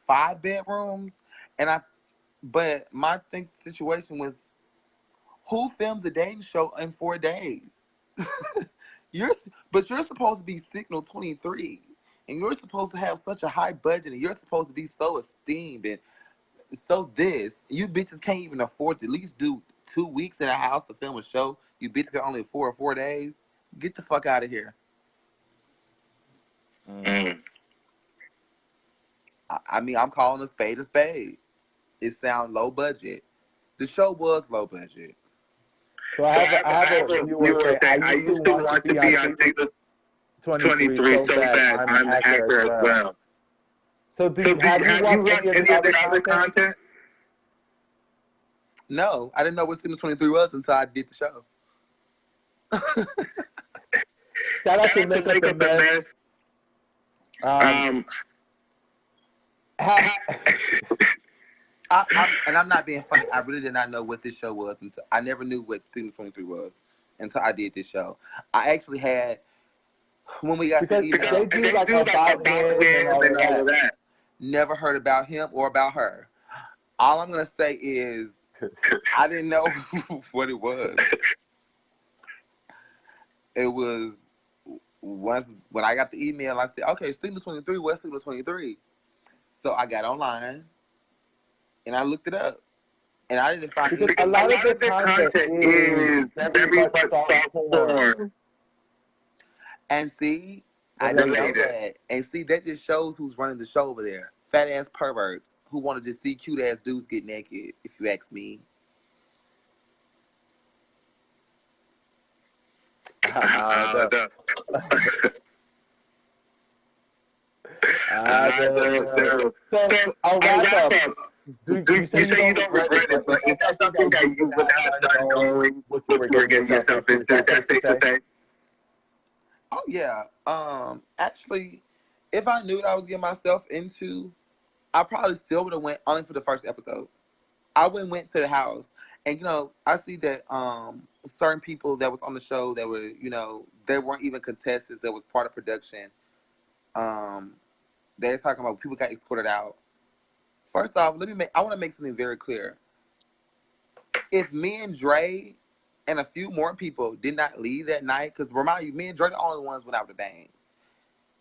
5 bedrooms. But my situation was, who films a dating show in 4 days? You're supposed to be Signal 23. And you're supposed to have such a high budget, and you're supposed to be so esteemed and so this. You bitches can't even afford to at least do 2 weeks in a house to film a show. You bitches can only afford 4 days. Get the fuck out of here. I mean, I'm calling a spade a spade. It sounds low budget. The show was low budget. So I have a viewer saying, I used to want to be on Signal 23 so bad. I'm an actor as well. So have you watched any of the other content? No, I didn't know what Signal 23 was until I did the show. Shout out to Make Up the Mess. I'm not being funny. I really did not know what this show was until I never knew what Signal 23 was until I did this show. I actually had, when we got the email, they do like about him and all of that. Never heard about him or about her. All I'm gonna say is I didn't know what it was. It was when I got the email, I said, okay, Signal 23, what's Signal 23? So I got online and I looked it up. And I didn't find because a lot of the content is very much soft porn. And see, I didn't know that. And see, that just shows who's running the show over there. Fat ass perverts who want to just see cute ass dudes get naked, if you ask me. So I'll wrap up. You say you don't regret it, but is that something that you would have done knowing what you were getting yourself into? Is that safe to say? Oh yeah. Actually, if I knew what I was getting myself into, I probably still would have went only for the first episode. I went to the house, and I see that certain people that was on the show that were they weren't even contestants. That was part of production. They're talking about people got escorted out. First off, I want to make something very clear. If me and Dre and a few more people did not leave that night, because remind you, me and Dre the only ones went out with a bang.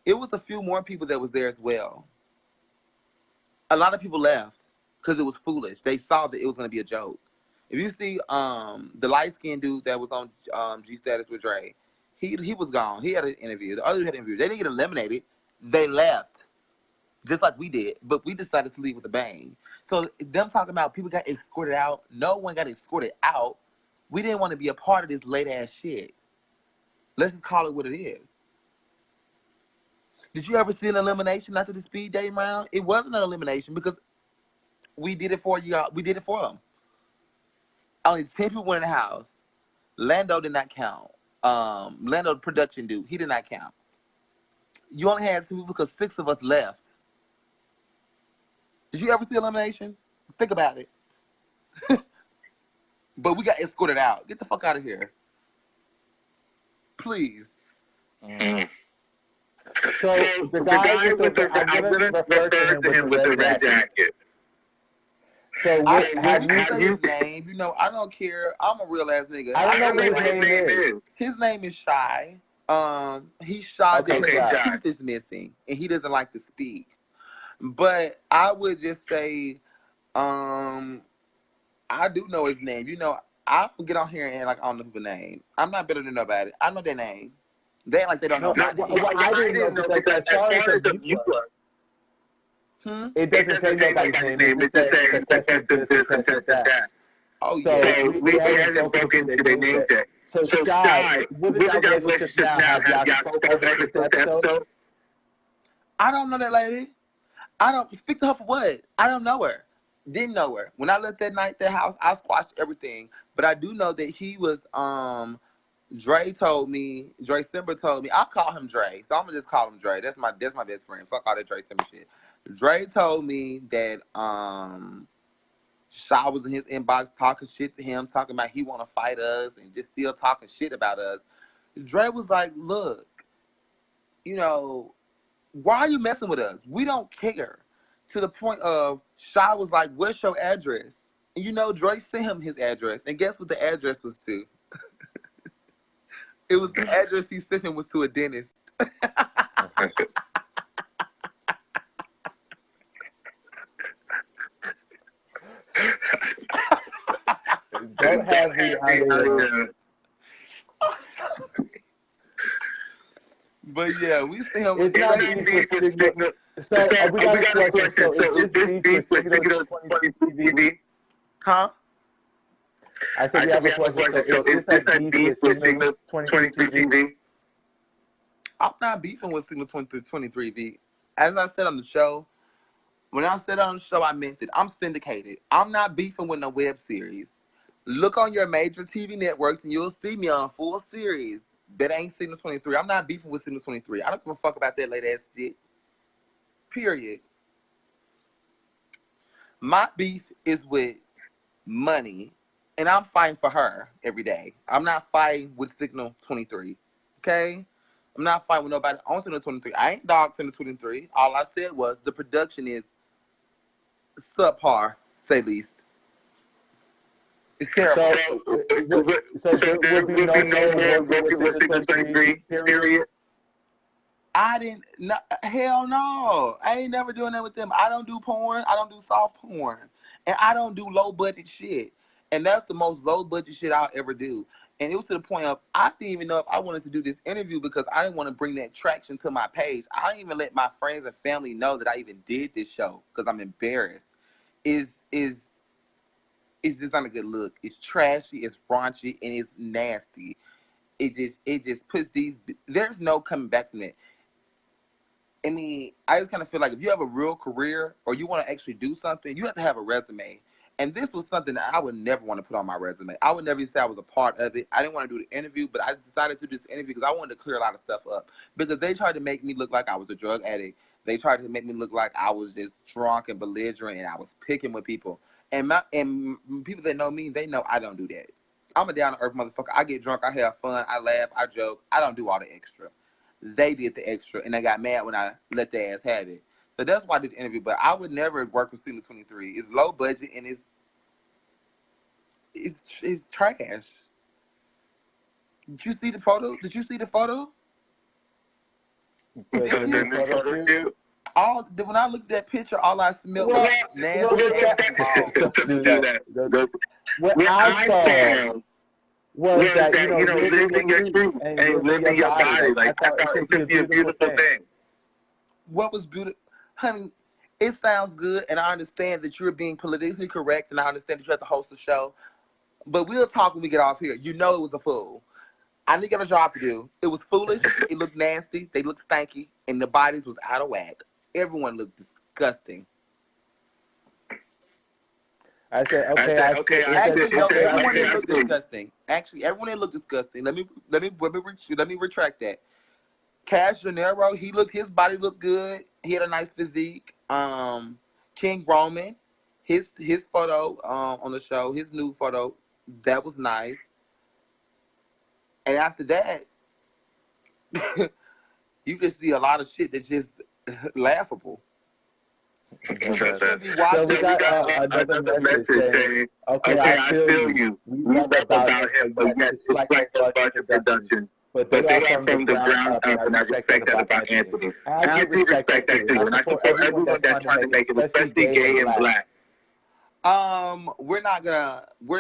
It was a few more people that was there as well. A lot of people left because it was foolish. They saw that it was going to be a joke. If you see the light-skinned dude that was on G-Status with Dre, he was gone. He had an interview. The other had an interview. They didn't get eliminated. They left. Just like we did, but we decided to leave with a bang. So them talking about people got escorted out, no one got escorted out. We didn't want to be a part of this late-ass shit. Let's just call it what it is. Did you ever see an elimination after the speed dating round? It wasn't an elimination because we did it for you. We did it for them. Only 10 people were in the house. Lando did not count. Lando production dude. He did not count. You only had 2 people because 6 of us left. Did you ever see elimination? Think about it. But we got escorted out. Get the fuck out of here. Please. So the guy with the, I'm gonna refer to him with the red jacket. So have you say his name? You know, I don't care. I'm a real ass nigga. I don't know what his name is. His name is Shy. He's shy because his tooth is missing and he doesn't like to speak. But I would just say, I do know his name. You know, I get on here and like I don't know people's name. I'm not better than nobody. I know their name. They act like they don't know my name. I didn't know because as far as the viewer, it doesn't say nobody's name. It just says contestant this, contestant that. Oh yeah. So we haven't spoken to their name check. So Sky, what is our relationship now? Have y'all spoken over this episode? I don't know that lady. I don't speak to her for what? I don't know her. Didn't know her. When I left that night, that house, I squashed everything. But I do know that he was Dre Simber told me, I'll call him Dre. So I'm gonna just call him Dre. That's my best friend. Fuck all that Dre Simber shit. Dre told me that Shaw was in his inbox talking shit to him, talking about he wanna fight us and just still talking shit about us. Dre was like, look, you know, why are you messing with us? We don't care. To the point of Shaw was like, where's your address? And you know, Dre sent him his address. And guess what the address was to? It was the address he sent him was to a dentist. Don't have me on. But yeah, we see him. It's not beef with Signal. So we got a question. So is this beef with Signal 23 TV? Huh? I said we have a question. So is this a beef with Signal 23 TV? I'm not beefing with Signal 23 V. As I said on the show, when I said on the show, I meant it. I'm syndicated. I'm not beefing with no web series. Look on your major TV networks and you'll see me on a full series that ain't Signal 23. I'm not beefing with Signal 23. I don't give a fuck about that late ass shit. Period. My beef is with money, and I'm fighting for her every day. I'm not fighting with Signal 23. Okay? I'm not fighting with nobody on Signal 23. I ain't dog Signal 23. All I said was the production is subpar, say least. It's terrible. So there would be no more working with Signal 23, period? Hell no. I ain't never doing that with them. I don't do porn. I don't do soft porn. And I don't do low budget shit. And that's the most low budget shit I'll ever do. And it was to the point of, I didn't even know if I wanted to do this interview because I didn't want to bring that traction to my page. I didn't even let my friends and family know that I even did this show because I'm embarrassed. It's just not a good look. It's trashy, it's raunchy, and it's nasty. It just puts there's no coming back from it. I mean, I just kind of feel like if you have a real career or you want to actually do something, you have to have a resume. And this was something that I would never want to put on my resume. I would never say I was a part of it. I didn't want to do the interview, but I decided to do this interview because I wanted to clear a lot of stuff up. Because they tried to make me look like I was a drug addict. They tried to make me look like I was just drunk and belligerent and I was picking with people. And people that know me, they know I don't do that. I'm a down-to-earth motherfucker. I get drunk, I have fun, I laugh, I joke. I don't do all the extra. They did the extra, and they got mad when I let their ass have it. So that's why I did the interview. But I would never work with Signal 23. It's low budget, and it's trash. Did you see the photo? When I looked at that picture, all I smelled was nasty ass. What I saw was that, living your truth and living your body. Like, I thought it could be a beautiful thing. What was beautiful? Honey, it sounds good, and I understand that you're being politically correct, and I understand that you have to host a show, but we'll talk when we get off here. You know it was a fool. I didn't get a job to do. It was foolish. It looked nasty. They looked stanky, and the bodies was out of whack. Everyone looked disgusting. I said, okay, I Actually, no, everyone didn't look disgusting. Actually, everyone didn't look disgusting. Let me retract that. Cash Gennaro, his body looked good. He had a nice physique. King Roman, his photo on the show, his new photo, that was nice. And after that, you just see a lot of shit that's just laughable. So we got another message saying, okay, I feel you. We love about him, but yes, it's like a budget production. But they are from the ground up, and I respect that about Anthony. I do respect that too, and I support everyone that's trying to make it, especially gay and black. We're not gonna what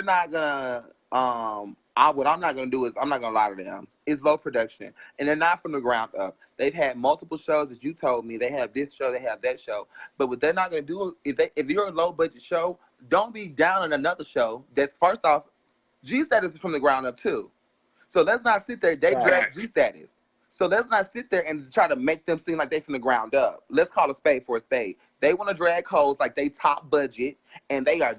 I'm not gonna do is I'm not gonna lie to them. It's low production, and they're not from the ground up. They've had multiple shows, as you told me. They have this show, they have that show. But what they're not gonna do if you're a low budget show, don't be down on another show. That's first off, G Status is from the ground up too. So let's not sit there. They drag G Status. So let's not sit there and try to make them seem like they from the ground up. Let's call a spade for a spade. They want to drag hoes like they top budget, and they're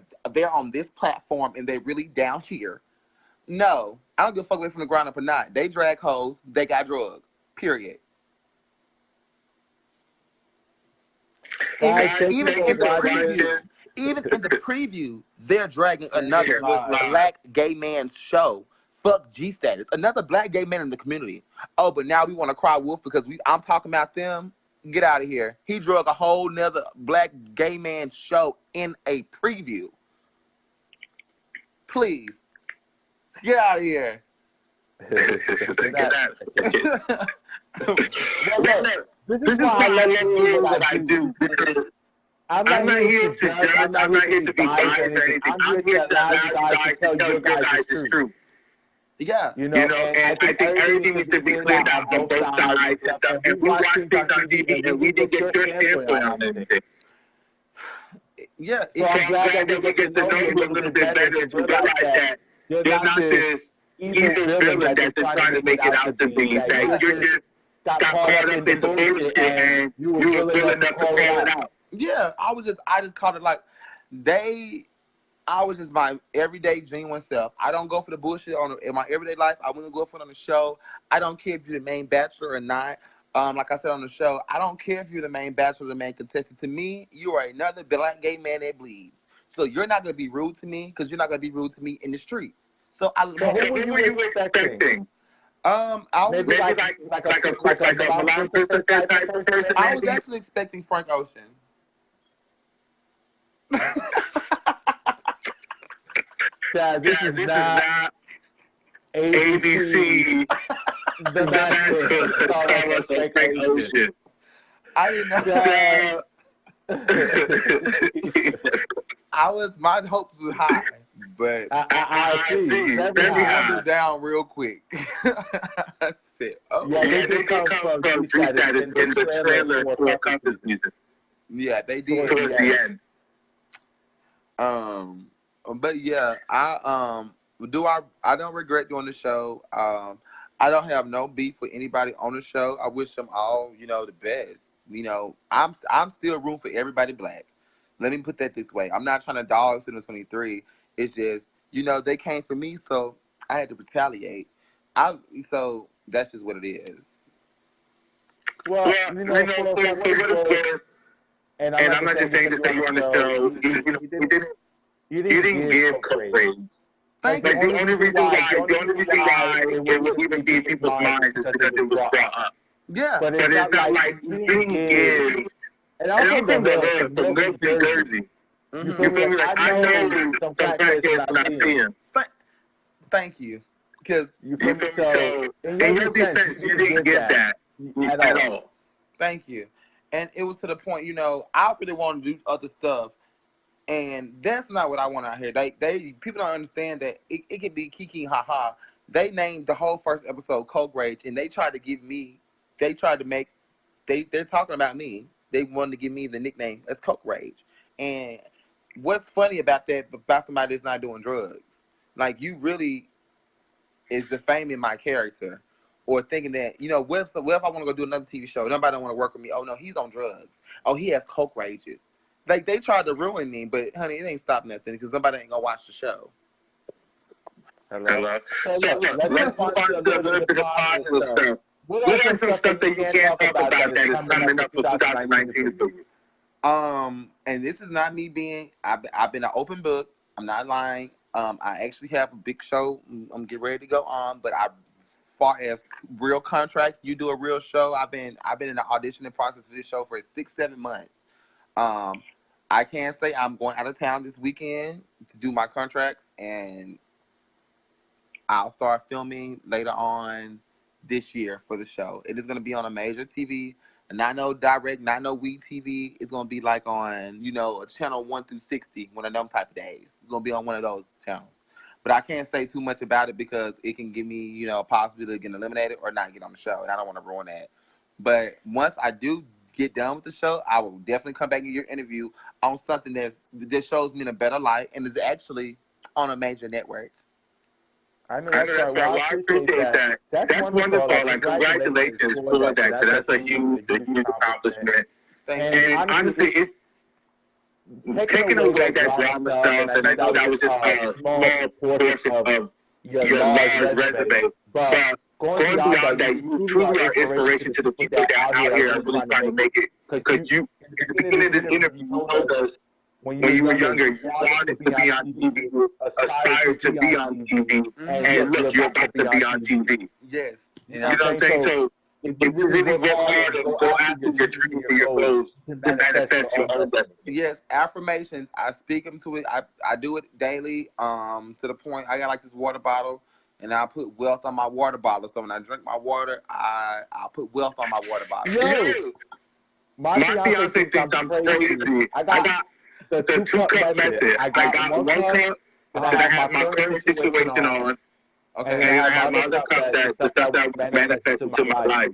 on this platform, and they're really down here. No, I don't give a fuck if they're from the ground up or not. They drag hoes. They got drugs. Period. Even in the preview, they're dragging another black gay man show. Fuck G Status. Another black gay man in the community. Oh, but now we want to cry wolf because I'm talking about them. Get out of here. He drug a whole nother black gay man show in a preview. Please. Get out of here. This is why I love what I do. I'm not here to judge. I'm not here to be biased or anything. I'm here to allow you guys to tell your guys the truth. Yeah. And I think everything needs to be cleared out on both sides and stuff. And we watch things on TV and we didn't get your standpoint on everything. Yeah. So I'm glad that we get to know you a little bit better and realize that you're not this evil villain that they're trying to make it out to be. That you're just got caught up in the bullshit and you were willing enough to call it out. Yeah, I just called it like I was just my everyday genuine self. I don't go for the bullshit in my everyday life. I wouldn't go for it on the show. I don't care if you're the main bachelor or not. Like I said on the show, I don't care if you're the main bachelor or the main contestant. To me, you are another black gay man that bleeds. So you're not going to be rude to me because you're not going to be rude to me in the streets. So what were you expecting? I was maybe like a Milan sister type person. I was actually expecting Frank Ocean. This is not ABC. The Bachelor. Frank Ocean. I didn't know. My hopes was high, but I see. I down real quick. I said, oh. Yeah, they did come from G Status in the trailer for Cuffin season. Yeah, they did. Towards the end. But yeah, I don't regret doing the show. I don't have no beef with anybody on the show. I wish them all, the best. I'm still room for everybody black. Let me put that this way. I'm not trying to dog Student 23. It's just, they came for me, so I had to retaliate. So that's just what it is. Well, for what it's worth, and I'm not just saying this that you're on the show. You didn't give praise. The only reason why it would even be in people's minds is because it was brought up. Yeah. But it's not like you didn't give. And I'm from the Milton, Jersey. You feel me? Like, I know some fat kids that I see him. Thank you. Because you feel me? So, in your defense, you didn't get that at all. Thank you. And it was to the point, I really want to do other stuff. And that's not what I want out here. People don't understand that it can be kiki ha. They named the whole first episode Coke Rage, and they're talking about me. They wanted to give me the nickname as Coke Rage. And what's funny about that, about somebody that's not doing drugs, like you really is defaming my character, or thinking that, what if I want to go do another TV show? Nobody don't want to work with me. Oh no, he's on drugs. Oh, he has Coke Rages. Like they tried to ruin me, but honey, it ain't stop nothing because somebody ain't gonna watch the show. Hello. So So look, look, let's move on to a little bit of the positive stuff. What are some stuff that you can't talk about that is coming up for 2019 for you? And this is not me being. I've been an open book. I'm not lying. I actually have a big show. I'm getting ready to go on, but far as real contracts, you do a real show. I've been in the auditioning process for this show for 6-7 months. I can say I'm going out of town this weekend to do my contracts, and I'll start filming later on this year for the show. It is going to be on a major TV, and not no direct, not no weed TV. It's going to be like on, a channel 1 through 60, one of them type of days. It's going to be on one of those channels. But I can't say too much about it because it can give me, a possibility of getting eliminated or not get on the show, and I don't want to ruin that. But once I do get done with the show, I will definitely come back in your interview on something that shows me in a better light and is actually on a major network. I know that's right. Well, I appreciate that. That's wonderful. Like, congratulations for that. That's a huge accomplishment. And honestly, it's taking away that drama stuff, and I know that was just a small portion of your large resume. But going beyond that, you truly are inspiration to the people that out here are really trying to make it. Because you, in the beginning of this interview, you told us when you were younger, you wanted to be on TV, you aspired to be on TV, and look, you're about to be on TV. Yes. You know what I'm saying? So if you really work hard and go after your dreams and your goals, to manifest your own destiny. Yes, affirmations. I speak them to it. I do it daily. To the point I got like this water bottle, and I put wealth on my water bottle. So when I drink my water, I put wealth on my water bottle. Yo, my fiance thinks I'm crazy. I got the two-cup method. I got one cup that I have my current situation on. Okay. And I have my other cup that's the stuff that manifests into my life.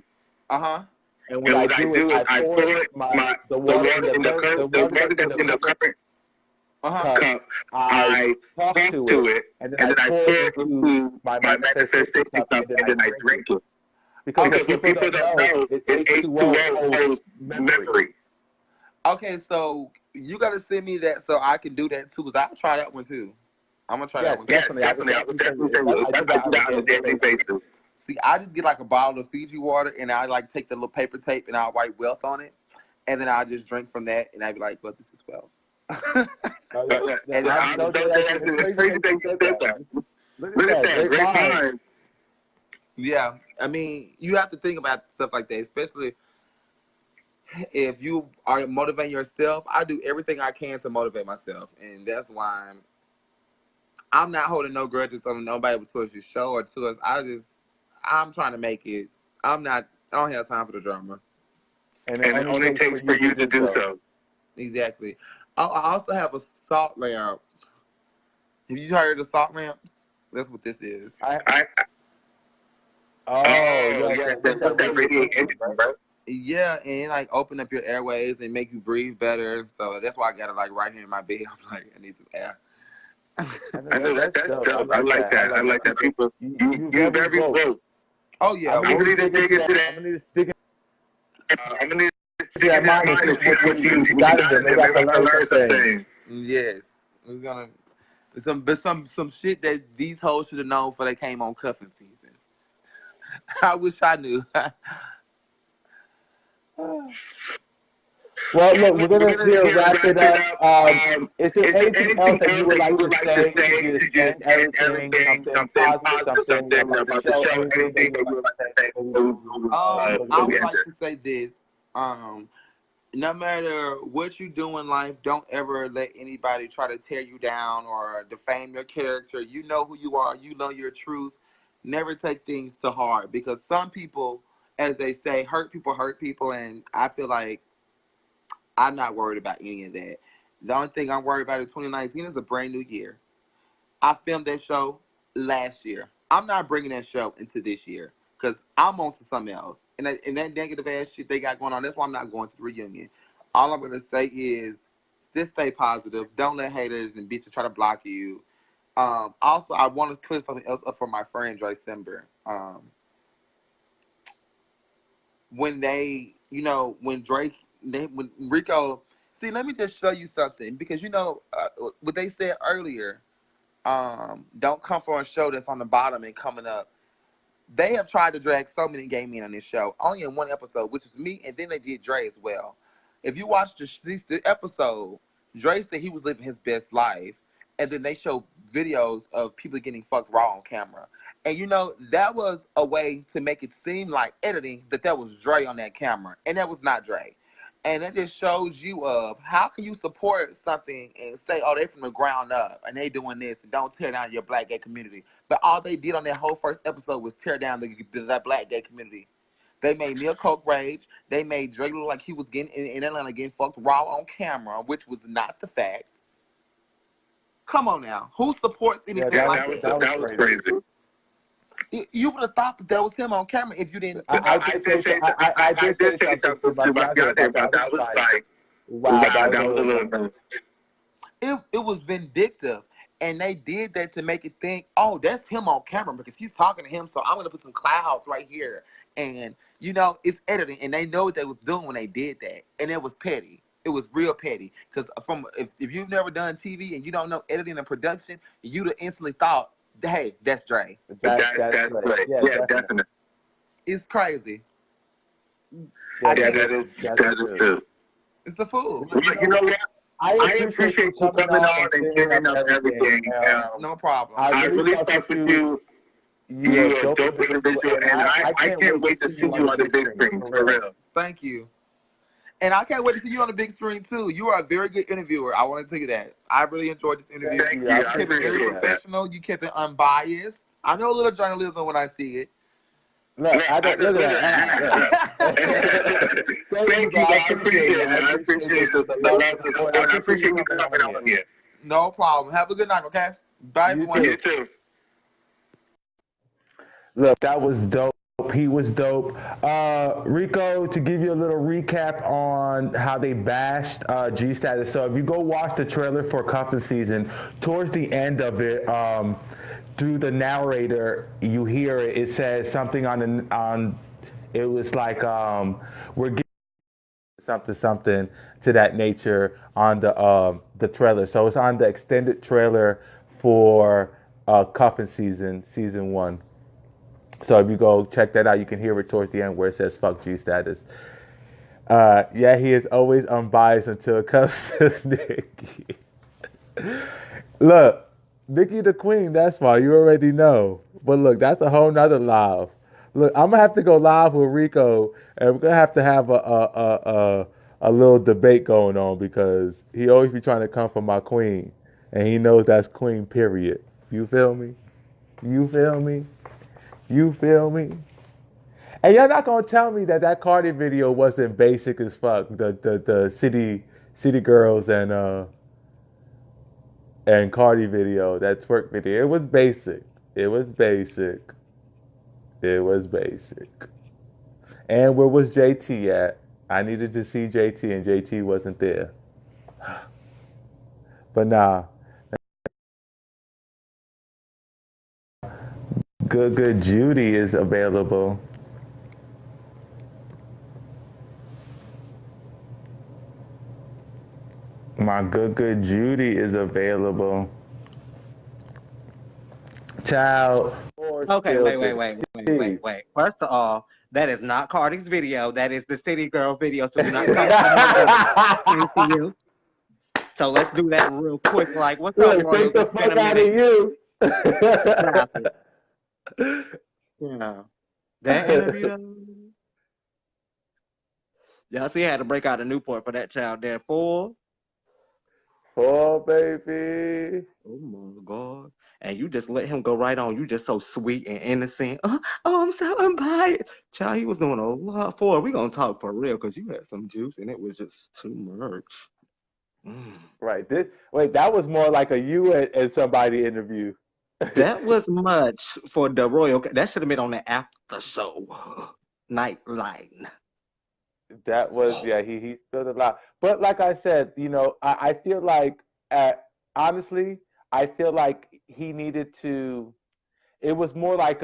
And what I do is I pour the water in the current cup. I talk to it, and then I pour it into my manifestation cup, and then I drink it. Because what people don't know is H2O holds memory. Okay, so you got to send me that so I can do that too, because I'll try that one too. I'm going to try that one. Definitely. I would definitely say I do that on a daily basis. See, I just get like a bottle of Fiji water, and I like take the little paper tape, and I'll write wealth on it, and then I'll just drink from that, and I'll be like, well, this is wealth. And I know that's the crazy thing you said that. Look at that, great mind. Yeah, I mean, you have to think about stuff like that, especially if you are motivating yourself. I do everything I can to motivate myself, and that's why I'm not holding no grudges on nobody towards your show or to us. I'm trying to make it. I don't have time for the drama. And it only takes for you to do so. Exactly. I also have a salt lamp. Have you heard of salt lamps? That's what this is. That radiate energy, bro. Yeah, and like open up your airways and make you breathe better. So that's why I got it like right here in my bed. I'm like, I need some air. I know that's dope. I like that. I like that. People, you very woke. Oh yeah, I'm gonna need to dig into that. I'm gonna need to dig into that mind and see what you got in there. Maybe I can learn some things. Yes, we're gonna some shit that these hoes should have known before they came on Cuffin season. I wish I knew. Well, look, we're gonna wrap it up. Is there anything else that you would like to say? To just end everything, something positive, something about the show, anything that you would like to say? I would like to say this. No matter what you do in life, don't ever let anybody try to tear you down or defame your character. You know who you are. You know your truth. Never take things to heart, because some people, as they say, hurt people, and I feel like I'm not worried about any of that. The only thing I'm worried about in 2019 is a brand new year. I filmed that show last year. I'm not bringing that show into this year because I'm on to something else. And that negative ass shit they got going on, that's why I'm not going to the reunion. All I'm going to say is just stay positive. Don't let haters and bitches try to block you. Also, I want to clear something else up for my friend Dre Simber. When they, when Rico See, let me just show you something because what they said earlier. Don't come for a show that's on the bottom and coming up. They have tried to drag so many gay men on this show, only in one episode, which was me, and then they did Dre as well. If you watch the episode, Dre said he was living his best life, and then they show videos of people getting fucked raw on camera. And that was a way to make it seem like editing that was Dre on that camera, and that was not Dre. And it just shows you of how can you support something and say, oh, they from the ground up and they doing this and don't tear down your black gay community. But all they did on that whole first episode was tear down that black gay community. They made Neil Coke rage. They made Drake look like he was getting in Atlanta getting fucked raw on camera, which was not the fact. Come on now. Who supports anything like that? That was crazy. You would have thought that was him on camera if you didn't. I did say something about Beyonce, but that was like, wow, that was a little. It was vindictive, and they did that to make it think, oh, that's him on camera because he's talking to him, so I'm gonna put some clouds right here, and it's editing, and they know what they was doing when they did that, and it was petty. It was real petty because if you've never done TV and you don't know editing and production, you'd have instantly thought, hey, that's Dre. That's right. Yeah, definitely. It's crazy. That is true. It's the fool. You know what? I appreciate you coming on and giving up everything. No problem. I really fuck with you. You're a dope individual, and I can't wait to see you on the big screen, for real. Thank you. And I can't wait to see you on the big screen, too. You are a very good interviewer. I want to tell you that. I really enjoyed this interview. Thank you. You kept it very professional. You kept it unbiased. I know a little journalism when I see it. Look, look at that. Thank you. I appreciate it. I appreciate you coming on here. No problem. Have a good night, okay? Bye, everyone. You too. Look, that was dope. He was dope. Rico, to give you a little recap on how they bashed G-Status. So if you go watch the trailer for Cuffin season, towards the end of it, through the narrator, you hear it. It says something on. It was like we're giving something to that nature on the trailer. So it's on the extended trailer for Cuffin season 1. So if you go check that out, you can hear it towards the end where it says "fuck G-Status." Yeah, he is always unbiased until it comes to Nikki. Look, Nikki the Queen, that's fine. You already know. But look, that's a whole nother live. Look, I'm going to have to go live with Rico, and we're going to have a little debate going on because he always be trying to come for my queen, and he knows that's queen, period. You feel me? You feel me? You feel me? And you're not gonna tell me that Cardi video wasn't basic as fuck. The city girls and Cardi video, that twerk video. It was basic. It was basic. It was basic. And where was JT at? I needed to see JT, and JT wasn't there. But nah. Good Judy is available. My good Judy is available. Child. Okay, wait. First of all, that is not Cardi's video. That is the City Girl video. So do not come to you. So let's do that real quick. Like, what's up, Royal? Take the fuck out of you. Yeah. That interview. Y'all see, I had to break out a Newport for that child there. Phor, baby. oh my God. And you just let him go right on. You just so sweet and innocent. Oh, I'm so unbiased. Child, he was doing a lot for. We gonna talk for real because you had some juice and it was just too much. Right. That was more like a you and somebody interview. That was much for the Royal. That should have been on the after show. Nightline. That was, yeah, he spilled a lot. But like I said, I feel like, honestly, I feel like he needed to, it was more like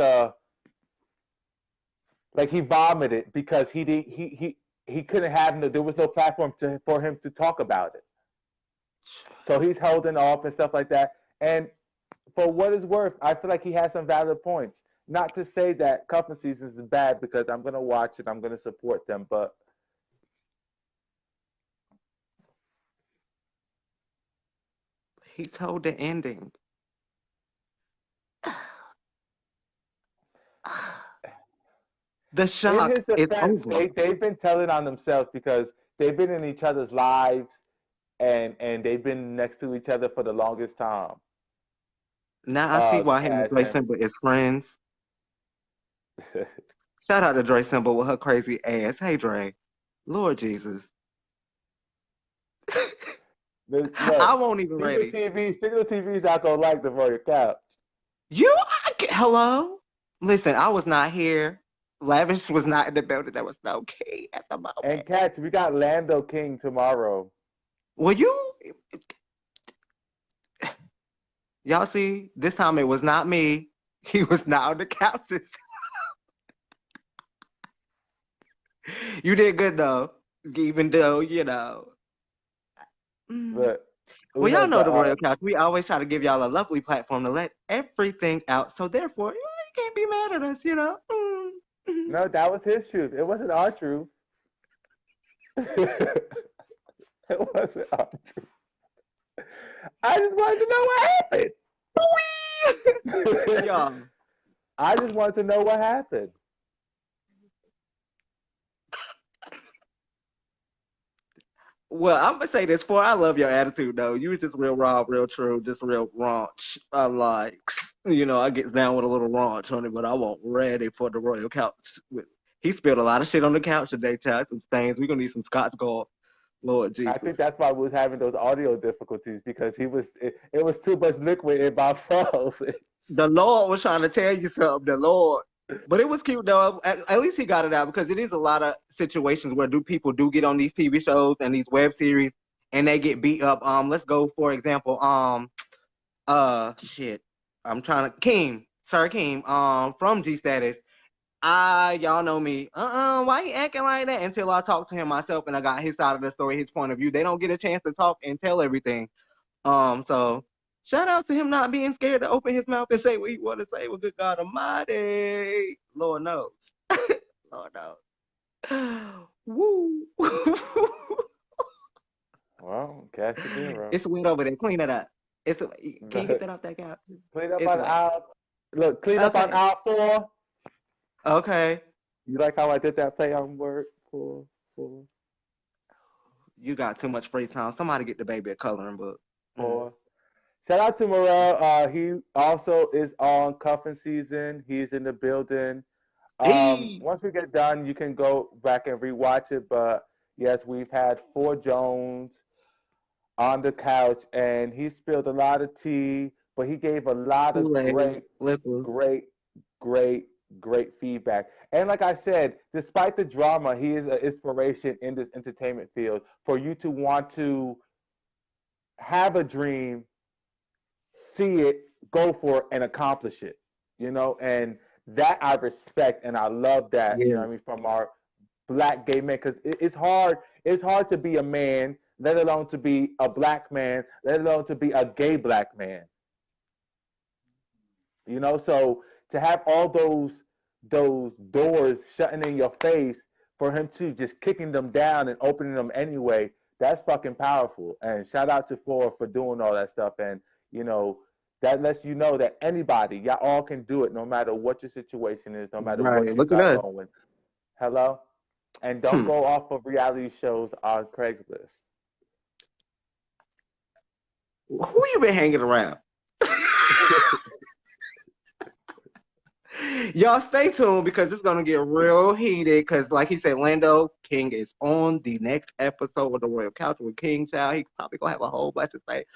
he vomited because he he couldn't have there was no platform for him to talk about it. So he's holding off and stuff like that. And for what it's worth, I feel like he has some valid points. Not to say that Cuffin seasons is bad, because I'm gonna watch it, I'm gonna support them, but he told the ending. The shock in his is defense, over. they've been telling on themselves because they've been in each other's lives, and they've been next to each other for the longest time. Now I see why him and Cash Dre Simba is friends. Shout out to Dre Simba with her crazy ass. Hey Dre, Lord Jesus. Look, I won't even ready. Single TV's not gonna like the Royal Couch. Hello? Listen, I was not here. Lavish was not in the building. There was no key at the moment. And Catch, we got Lando King tomorrow. Will you? Y'all see, this time it was not me. He was not on the couch. You did good though, even though, you know. But, well, y'all know the Royal Couch. We always try to give y'all a lovely platform to let everything out. So therefore, you can't be mad at us, you know. No, that was his truth. It wasn't our truth. It wasn't our truth. I just wanted to know what happened. Y'all. I just wanted to know what happened. Well, I'm gonna say this, Phor, I love your attitude though. You were just real raw, real true, just real raunch. I like, you know, I get down with a little raunch on it, but I wasn't ready for the Royal Couch. He spilled a lot of shit on the couch today, child. Some stains. We're gonna need some Scotch Guard. Lord Jesus. I think that's why we was having those audio difficulties, because it was too much liquid in my phone. The Lord was trying to tell you something, the Lord. But it was cute though. At least he got it out, because it is a lot of situations where people do get on these TV shows and these web series and they get beat up. Let's go for example. Shit. I'm trying to Sir Keem. From G Status. Y'all know me. Why he acting like that? Until I talked to him myself and I got his side of the story, his point of view. They don't get a chance to talk and tell everything. So shout out to him not being scared to open his mouth and say what he want to say. Well, good God Almighty, Lord knows, Lord knows. Woo. Well, Cash the zero. It's wet over there. Clean it up. Can you get that off that couch? Clean up on aisle. Look, clean up on aisle 4. Okay. You like how I did that play on word? 4. You got too much free time. Somebody get the baby a coloring book. 4. Shout out to Morel. He also is on Cuffin season. He's in the building. Once we get done, you can go back and rewatch it. But yes, we've had Phor Jones on the couch, and he spilled a lot of tea, but he gave a lot of great feedback. And like I said, despite the drama, he is an inspiration in this entertainment field. For you to want to have a dream, see it, go for it, and accomplish it, you know, and that I respect and I love that, you know what I mean, from our Black gay men, because it's hard to be a man, let alone to be a Black man, let alone to be a gay Black man, you know. So to have all those doors shutting in your face, for him to just kicking them down and opening them anyway, that's fucking powerful. And shout out to Phor for doing all that stuff. And you know, that lets you know that anybody, y'all all can do it, no matter what your situation is, no matter what you got going. Hello? And don't go off of reality shows on Craigslist. Who you been hanging around? Y'all stay tuned, because it's gonna get real heated. Because like he said, Lando King is on the next episode of the Royal Couch with King Child. He probably gonna have a whole bunch to say.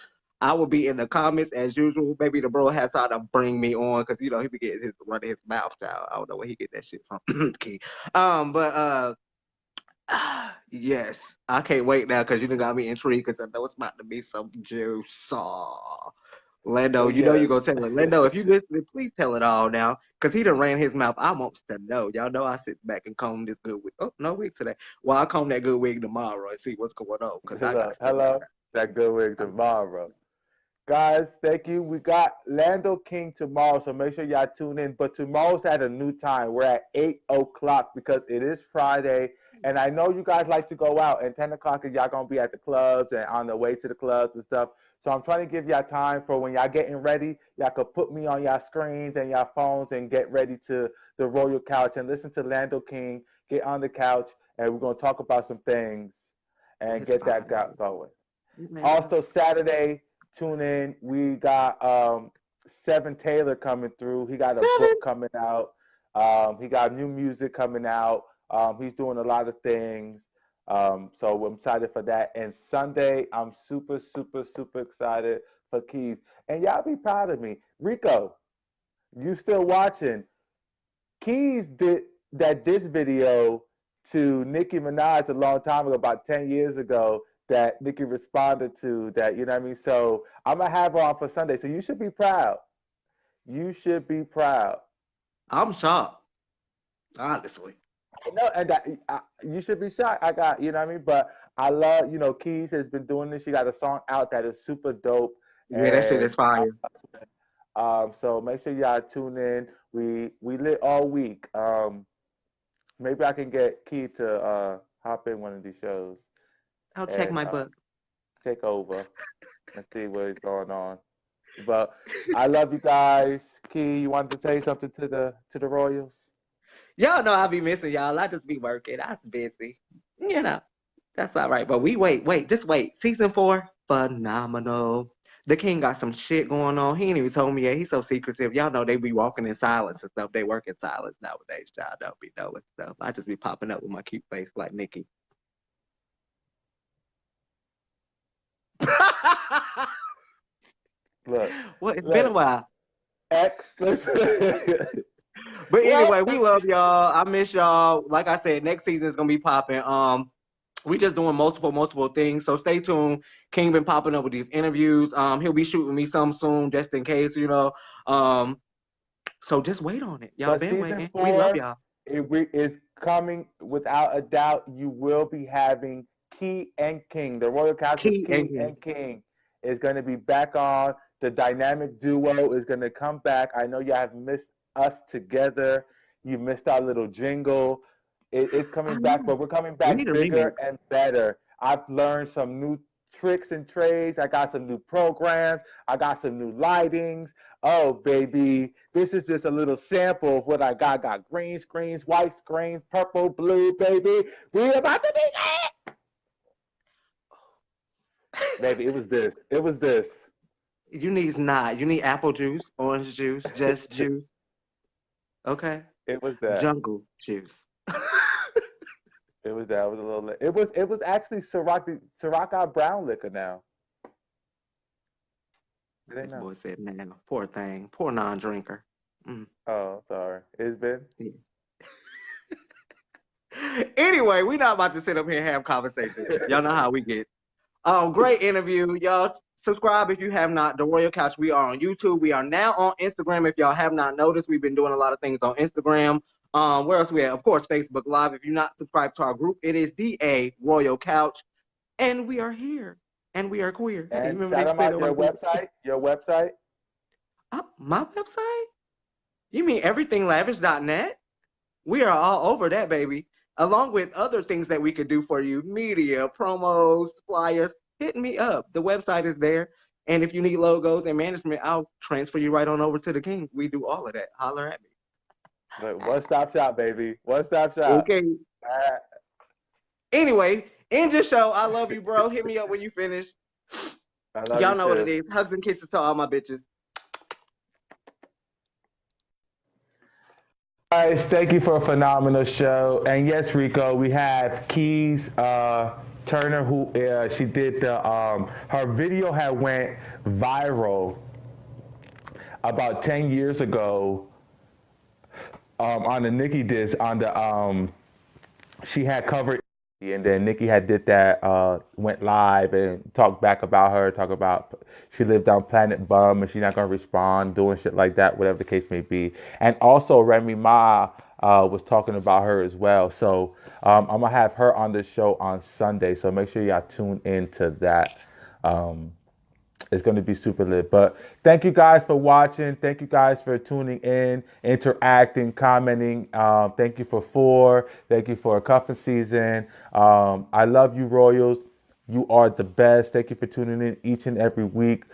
I will be in the comments as usual. Maybe the bro has tried to bring me on, because you know he be getting running his mouth, child. I don't know where he get that shit from. Key. Yes, I can't wait now, because you done got me intrigued, because I know it's about to be some juice. Lando, you know you gonna tell it. Lando, if you listen, please tell it all now, cause he done ran his mouth. I want to know. Y'all know I sit back and comb this good wig. Oh, no wig today. Well, I'll comb that good wig tomorrow and see what's going on. Cause hello, that good wig tomorrow. Guys, thank you. We got Lando King tomorrow, so make sure y'all tune in. But tomorrow's at a new time. We're at 8 o'clock because it is Friday. And I know you guys like to go out, and 10 o'clock is y'all going to be at the clubs and on the way to the clubs and stuff. So I'm trying to give y'all time for when y'all getting ready, y'all could put me on y'all screens and y'all phones and get ready to the Royal Couch and listen to Lando King, get on the couch, and we're going to talk about some things and get that going. Also, Saturday, tune in. We got Seven Taylor coming through. He got a book coming out. He got new music coming out. He's doing a lot of things. So I'm excited for that. And Sunday, I'm super, super, super excited for Keys. And y'all be proud of me. Rico, you still watching. Keys did that diss video to Nicki Minaj a long time ago, about 10 years ago, that Nicki responded to that, you know what I mean? So I'm going to have her on for Sunday. So you should be proud. You should be proud. I'm shocked, honestly. No, and you should be shocked. I got, you know what I mean? But I love, Keys has been doing this. She got a song out that is super dope. Yeah, that shit is fire. So make sure y'all tune in. We lit all week. Maybe I can get Key to hop in one of these shows. I'll check my book. Take over and see what is going on. But I love you guys. Key, you wanted to say something to the Royals? Y'all know I be missing y'all. I just be working. I was busy. That's all right. But just wait. Season 4, phenomenal. The King got some shit going on. He ain't even told me yet. He's so secretive. Y'all know they be walking in silence and stuff. They work in silence nowadays. Y'all don't be knowing stuff. I just be popping up with my cute face like Nikki. Look. It's been a while. Listen. But anyway, we love y'all. I miss y'all. Like I said, next season is gonna be popping. We just doing multiple things. So stay tuned. King been popping up with these interviews. He'll be shooting me some soon, just in case, So just wait on it. Y'all been waiting. 4, we love y'all. It is coming without a doubt. You will be having Key and King. The Royal Couch with Key and King is going to be back on. The dynamic duo is going to come back. I know y'all have missed us together. You missed our little jingle. It's coming back, but we're coming back bigger and better. I've learned some new tricks and trades. I got some new programs. I got some new lightings. Oh, baby. This is just a little sample of what I got. Got green screens, white screens, purple, blue, baby. We about to be Baby, it was this. It was this. You need not. You need apple juice, orange juice, just juice. Okay. It was that. Jungle juice. It was that. It was a little. It was actually Ciroc brown liquor now. This boy said, "Man, poor thing, poor non-drinker." Mm. Oh, sorry. It's been. Yeah. Anyway, we not about to sit up here and have conversations. Y'all know how we get. Great interview, y'all. Subscribe if you have not. The Royal Couch. We are on YouTube. We are now on Instagram. If y'all have not noticed, we've been doing a lot of things on Instagram. Where else we at? Of course, Facebook Live. If you're not subscribed to our group, it is the Royal Couch, and we are here, and we are queer. And shout out your website. Your website. My website? You mean everythinglavish.net? We are all over that, baby. Along with other things that we could do for you, media, promos, flyers. Hit me up. The website is there. And if you need logos and management, I'll transfer you right on over to the King. We do all of that. Holler at me. Look, one-stop shop, baby. One-stop shop. Okay. Anyway, end your show. I love you, bro. Hit me up when you finish. Y'all know what it is. Husband kisses to all my bitches. Guys, thank you for a phenomenal show. And yes, Rico, we have Keys Turner, who she did the her video had went viral about 10 years ago on the Nicki diss on the she had covered And then Nikki had did that, went live and talked back about her, talk about she lived on Planet Bum and she's not gonna respond, doing shit like that, whatever the case may be. And also Remy Ma was talking about her as well. So I'm gonna have her on the show on Sunday. So make sure y'all tune into that. It's going to be super lit. But thank you guys for watching. Thank you guys for tuning in, interacting, commenting. Thank you for Phor. Thank you for Cuffin season. I love you, Royals. You are the best. Thank you for tuning in each and every week.